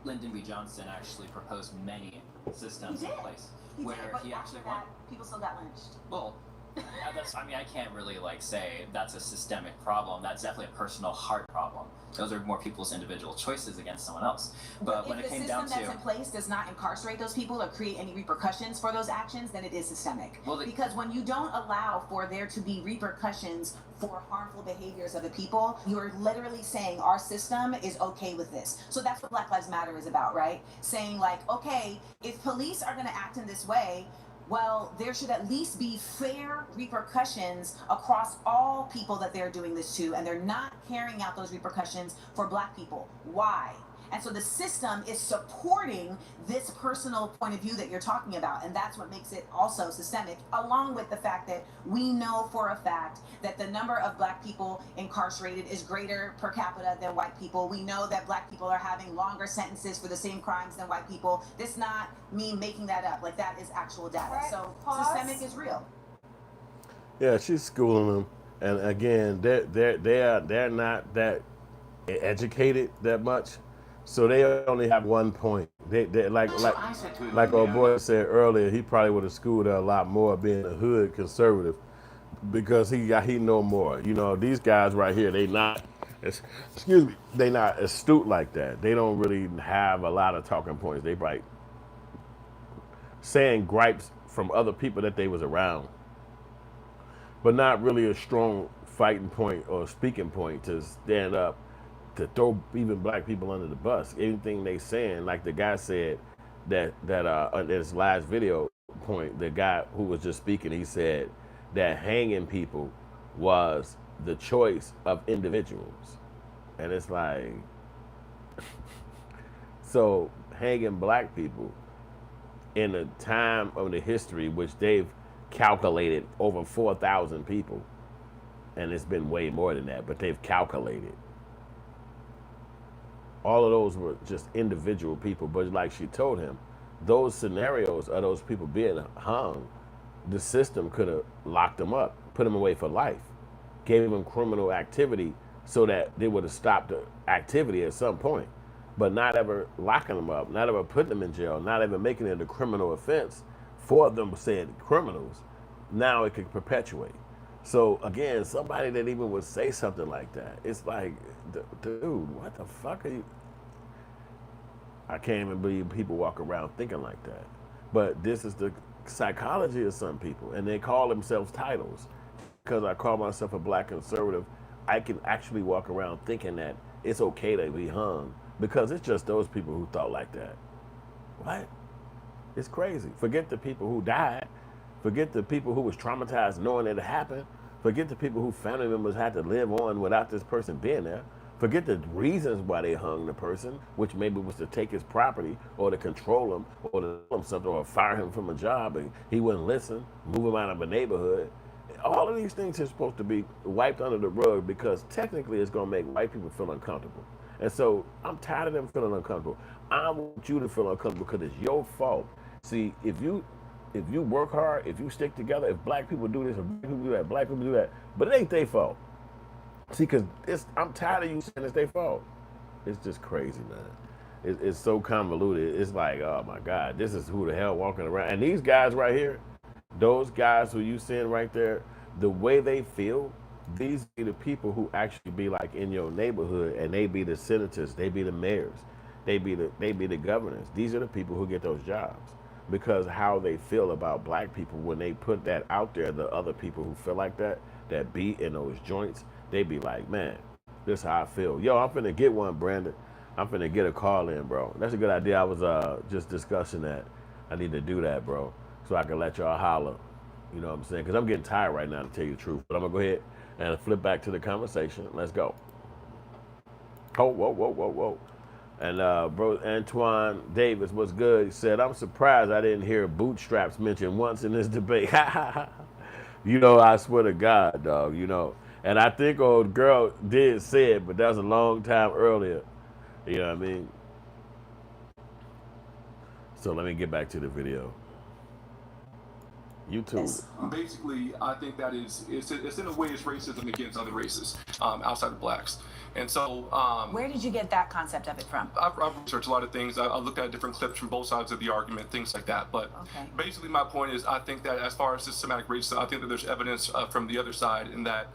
Lyndon B. Johnson actually proposed many systems in place where he actually won. People still got lynched. Well, I can't really say that's a systemic problem. That's definitely a personal heart problem. Those are more people's individual choices against someone else. But when it came down to, if the system that's in place does not incarcerate those people or create any repercussions for those actions, then it is systemic. Well, because when you don't allow for there to be repercussions for harmful behaviors of the people, you're literally saying our system is okay with this. So that's what Black Lives Matter is about, right? Saying okay, if police are going to act in this way, well, there should at least be fair repercussions across all people that they're doing this to, and they're not carrying out those repercussions for Black people. Why? And so the system is supporting this personal point of view that you're talking about, and that's what makes it also systemic, along with the fact that we know for a fact that the number of Black people incarcerated is greater per capita than white people. We know that Black people are having longer sentences for the same crimes than white people. This is not me making that up. That is actual data. Right. So Pause. systemic is real. Yeah, she's schooling them, and again, they're not that educated that much. So they only have one point. They like old boy said earlier, he probably would have schooled her a lot more being a hood conservative because he know more. These guys right here, they not astute like that. They don't really have a lot of talking points. They saying gripes from other people that they was around, but not really a strong fighting point or speaking point to stand up to throw even Black people under the bus. Anything they saying, like the guy said that in his last video point, the guy who was just speaking, he said that hanging people was the choice of individuals. And it's like, so hanging Black people in a time of the history which they've calculated over 4,000 people, and it's been way more than that, but they've calculated. All of those were just individual people, but like she told him, those scenarios of those people being hung, the system could have locked them up, put them away for life, gave them criminal activity so that they would have stopped the activity at some point, but not ever locking them up, not ever putting them in jail, not ever making it a criminal offense for them saying criminals. Now it could perpetuate. So again, somebody that even would say something like that, it's like, dude, what the fuck are you? I can't even believe people walk around thinking like that. But this is the psychology of some people, and they call themselves titles. Because I call myself a Black conservative, I can actually walk around thinking that it's okay to be hung because it's just those people who thought like that. What? It's crazy. Forget the people who died. Forget the people who was traumatized knowing it happened. Forget the people who family members had to live on without this person being there. Forget the reasons why they hung the person, which maybe was to take his property or to control him or to tell him something or fire him from a job and he wouldn't listen, move him out of a neighborhood. All of these things are supposed to be wiped under the rug because technically it's going to make white people feel uncomfortable. And so I'm tired of them feeling uncomfortable. I want you to feel uncomfortable because it's your fault. See, if you work hard, if you stick together, if black people do this, if black people do that, black people do that, but it ain't their fault. See, because I'm tired of you saying it's their fault. It's just crazy, man. It's so convoluted. It's like, oh my God, this is who the hell walking around. And these guys right here, those guys who you seeing right there, the way they feel, these be the people who actually be like in your neighborhood, and they be the senators, they be the mayors, they be the governors. These are the people who get those jobs because how they feel about black people when they put that out there. The other people who feel like that be in those joints, they be like, man, this is how I feel. Yo, I'm finna get one, Brandon. I'm finna get a call in, bro. That's a good idea. I was just discussing that. I need to do that, bro, so I can let y'all holler. You know what I'm saying? Because I'm getting tired right now, to tell you the truth. But I'm going to go ahead and flip back to the conversation. Let's go. Oh, whoa. And bro, Antoine Davis, what's good? He said, I'm surprised I didn't hear bootstraps mentioned once in this debate. You know, I swear to God, dog, you know. And I think old girl did say it, but that was a long time earlier. You know what I mean? So let me get back to the video. YouTube. Basically, I think that it's in a way it's racism against other races outside of blacks. And so, Where did you get that concept of it from? I've researched a lot of things. I looked at different clips from both sides of the argument, things like that. But basically, my point is, I think that as far as systematic racism, I think that there's evidence from the other side in that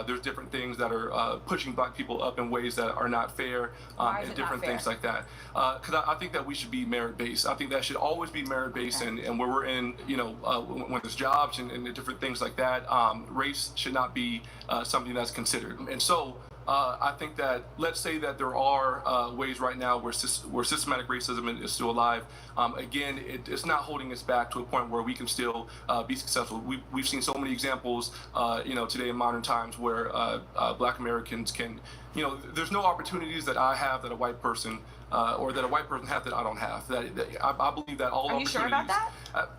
there's different things that are pushing black people up in ways that are not fair, and different things like that. Because I think that we should be merit-based. I think that should always be merit-based, and where we're in, you know, when there's jobs and different things like that, race should not be something that's considered. And so, I think that, let's say that there are ways right now where systematic racism is still alive. Again, it's not holding us back to a point where we can still be successful. We've seen so many examples, you know, today in modern times where black Americans can, you know, there's no opportunities that I have that a white person or that a white person has that I don't have. I believe that all opportunities. Are you sure about that?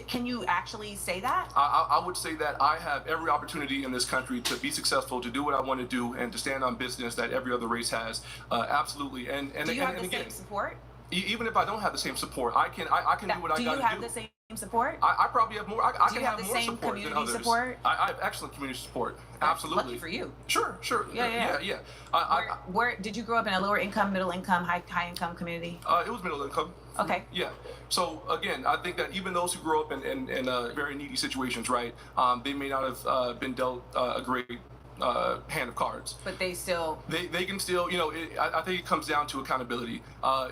Can you actually say that? I would say that I have every opportunity in this country to be successful, to do what I want to do, and to stand on business that every other race has. Absolutely. And do you have the same support? Even if I don't have the same support, I can do what I got to do. Do you have the same support? I probably have more. I do can you have have the more same support community than others. support? I have excellent community support. Absolutely. Lucky for you. Sure. Yeah. Where did you grow up in a lower income, middle income, high income community? It was middle income. Okay. Yeah. So again, I think that even those who grow up in very needy situations, right? They may not have been dealt a great hand of cards. But they still. They can still, you know. I think it comes down to accountability.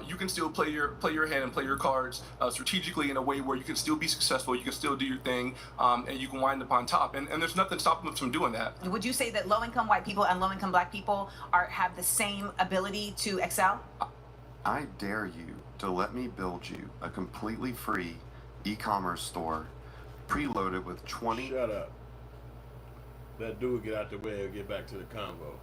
You can still play your hand and play your cards strategically in a way where you can still be successful. You can still do your thing, and you can wind up on top. And there's nothing stopping them from doing that. Would you say that low income white people and low income black people have the same ability to excel? I dare you to let me build you a completely free e-commerce store preloaded with 20. Shut up. That dude get out the way and get back to the convo.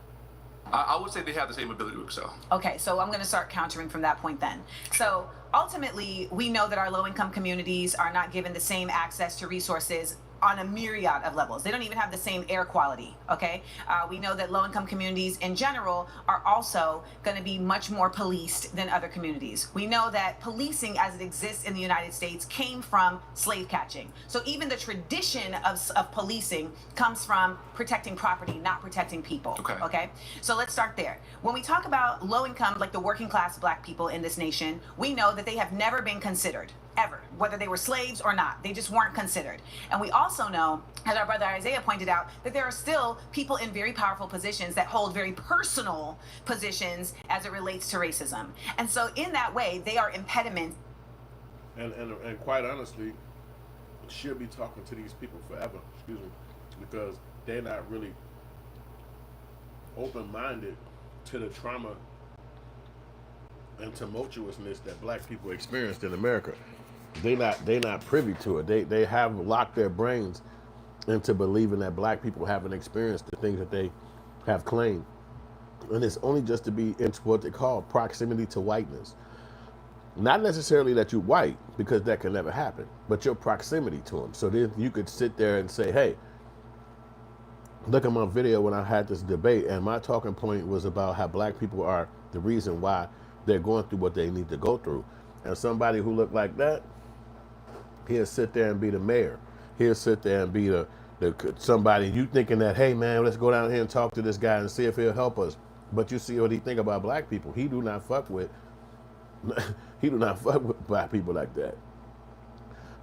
I would say they have the same ability to excel. Okay, so I'm going to start countering from that point then. So ultimately, we know that our low-income communities are not given the same access to resources on a myriad of levels. They don't even have the same air quality, okay? We know that low-income communities in general are also going to be much more policed than other communities. We know that policing as it exists in the United States came from slave catching. So even the tradition of policing comes from protecting property, not protecting people, okay? So let's start there. When we talk about low-income, like the working class black people in this nation, we know that they have never been considered. Ever, whether they were slaves or not, they just weren't considered. And we also know, as our brother Isaiah pointed out, that there are still people in very powerful positions that hold very personal positions as it relates to racism. And so in that way, they are impediments. And quite honestly, she'll be talking to these people forever, because they're not really open-minded to the trauma and tumultuousness that black people experienced in America. They not privy to it. They have locked their brains into believing that black people haven't experienced the things that they have claimed. And it's only just to be into what they call proximity to whiteness. Not necessarily that you're white, because that can never happen, but your proximity to them. So then you could sit there and say, hey, look at my video when I had this debate, and my talking point was about how black people are the reason why they're going through what they need to go through. And somebody who looked like that, he'll sit there and be the mayor. He'll sit there and be the somebody, you thinking that, hey man, let's go down here and talk to this guy and see if he'll help us. But you see what he think about black people. He do not fuck with he do not fuck with black people like that.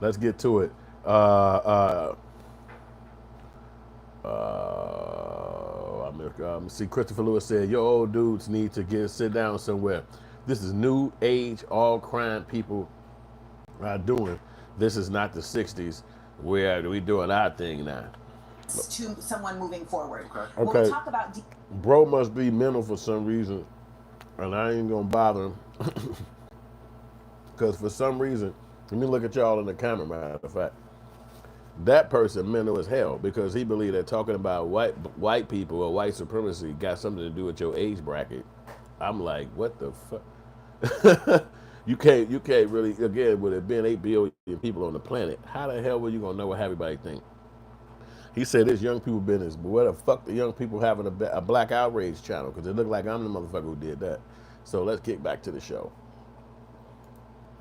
Let's get to it. See, Christopher Lewis said, your old dudes need to sit down somewhere. This is new age, all crime people are doing. This is not the 60s where we doing our thing now. To someone moving forward. Okay. When we talk about bro must be mental for some reason, and I ain't gonna bother him. Because for some reason, let me look at y'all in the camera, matter of fact. That person mental as hell, because he believed that talking about white people or white supremacy got something to do with your age bracket. I'm like, what the fuck? You can't really, again, with it being 8 billion people on the planet, how the hell were you gonna know what everybody think? He said this young people business, but where the fuck the young people having a black outrage channel? Because it looked like I'm the motherfucker who did that. So let's get back to the show.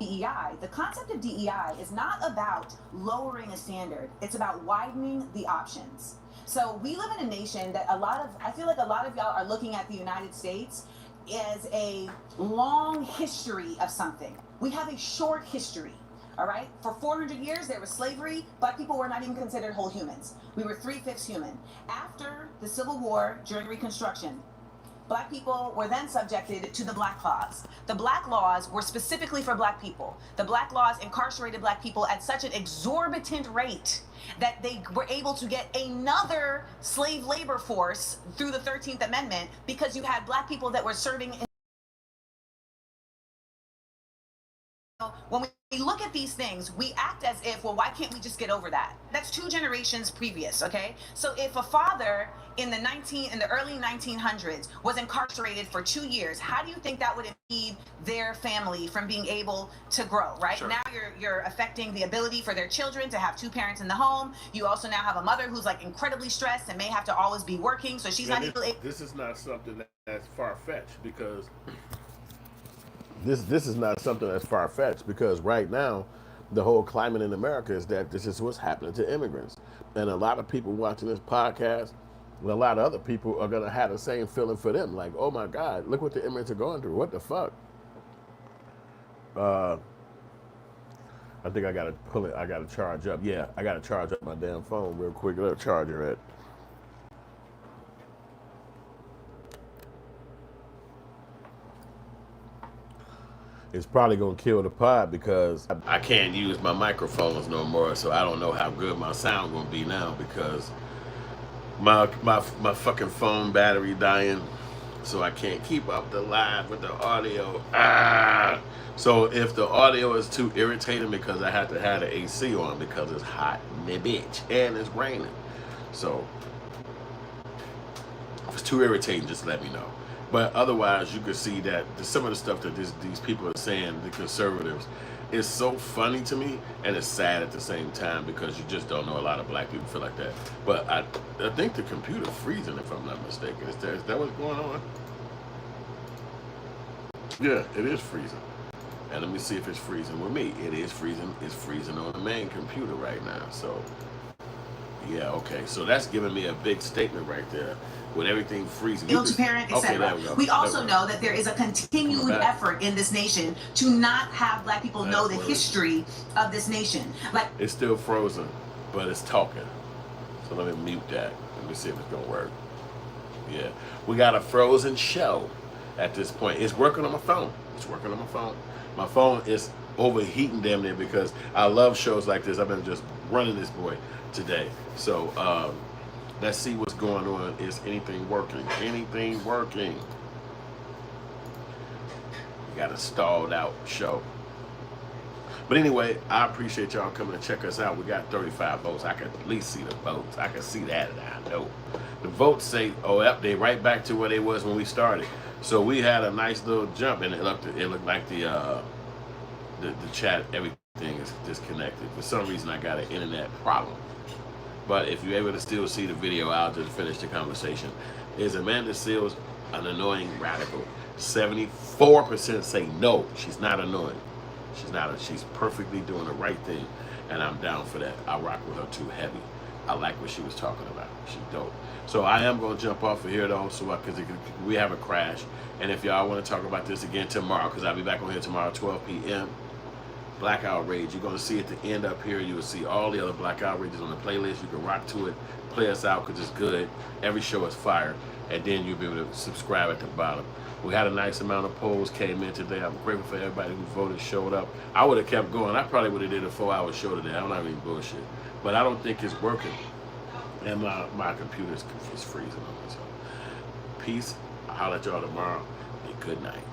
DEI, the concept of DEI is not about lowering a standard. It's about widening the options. So we live in a nation that I feel like a lot of y'all are looking at the United States as a long history of something. We have a short history. All right, for 400 years there was slavery. Black people were not even considered whole humans. We were 3/5 human. After the Civil War, during Reconstruction, Black people were then subjected to the Black Laws. The Black Laws were specifically for Black people. The Black Laws incarcerated Black people at such an exorbitant rate that they were able to get another slave labor force through the 13th Amendment, because you had Black people that were serving in. When we look at these things, we act as if, well, why can't we just get over that? That's 2 generations previous, okay? So if a father in the early 1900s was incarcerated for 2 years, how do you think that would impede their family from being able to grow, right? Sure. Now you're affecting the ability for their children to have 2 parents in the home. You also now have a mother who's like incredibly stressed and may have to always be working, so she's not able to. This is not something that's far-fetched, because This is not something that's far-fetched, because right now, the whole climate in America is that this is what's happening to immigrants. And a lot of people watching this podcast, and a lot of other people are going to have the same feeling for them. Like, oh my God, look what the immigrants are going through. What the fuck? I think I got to pull it. I got to charge up. Yeah, I got to charge up my damn phone real quick. Let me charge it at. It's probably gonna kill the pod, because I can't use my microphones no more, so I don't know how good my sound gonna be now, because my fucking phone battery dying, so I can't keep up the live with the audio. So if the audio is too irritating, because I have to have the AC on because it's hot in the bitch and it's raining. So if it's too irritating, just let me know. But otherwise, you can see that some of the stuff that these people are saying, the conservatives, is so funny to me, and it's sad at the same time, because you just don't know a lot of black people feel like that. But I think the computer freezing, if I'm not mistaken. Is that what's going on? Yeah, it is freezing. And let me see if it's freezing with me. It is freezing. It's freezing on the main computer right now. So, yeah, okay. So that's giving me a big statement right there. With everything freezing. Ill to parent, etc. Okay, we also know that there is a continued effort in this nation to not have Black people know the history of this nation. Like, it's still frozen, but it's talking. So let me mute that. Let me see if it's gonna work. Yeah, we got a frozen show at this point. It's working on my phone. It's working on my phone. My phone is overheating damn near, because I love shows like this. I've been just running this boy today. So let's see what's going on. Is anything working? Anything working? We got a stalled out show. But anyway, I appreciate y'all coming to check us out. We got 35 votes. I can at least see the votes. I can see that, and I know. The votes say, oh, yep, they right back to where they was when we started. So we had a nice little jump, and it looked like the chat, everything is disconnected. For some reason, I got an internet problem. But if you're able to still see the video, I'll just finish the conversation. Is Amanda Seales an annoying radical? 74% say no, she's not annoying. She's perfectly doing the right thing, and I'm down for that. I rock with her too heavy. I like what she was talking about. She's dope. So I am going to jump off of here, though, so because we have a crash. And if y'all want to talk about this again tomorrow, because I'll be back on here tomorrow at 12 p.m., Black Outrage. You're going to see at the end up here, you will see all the other Black Outrages on the playlist. You can rock to it, play us out because it's good. Every show is fire. And then you'll be able to subscribe at the bottom. We had a nice amount of polls came in today. I'm grateful for everybody who voted, showed up. I would have kept going. I probably would have did a 4-hour show today. I'm not even bullshit. But I don't think it's working. And my computer is freezing on me. So peace. I'll holler at y'all tomorrow. And good night.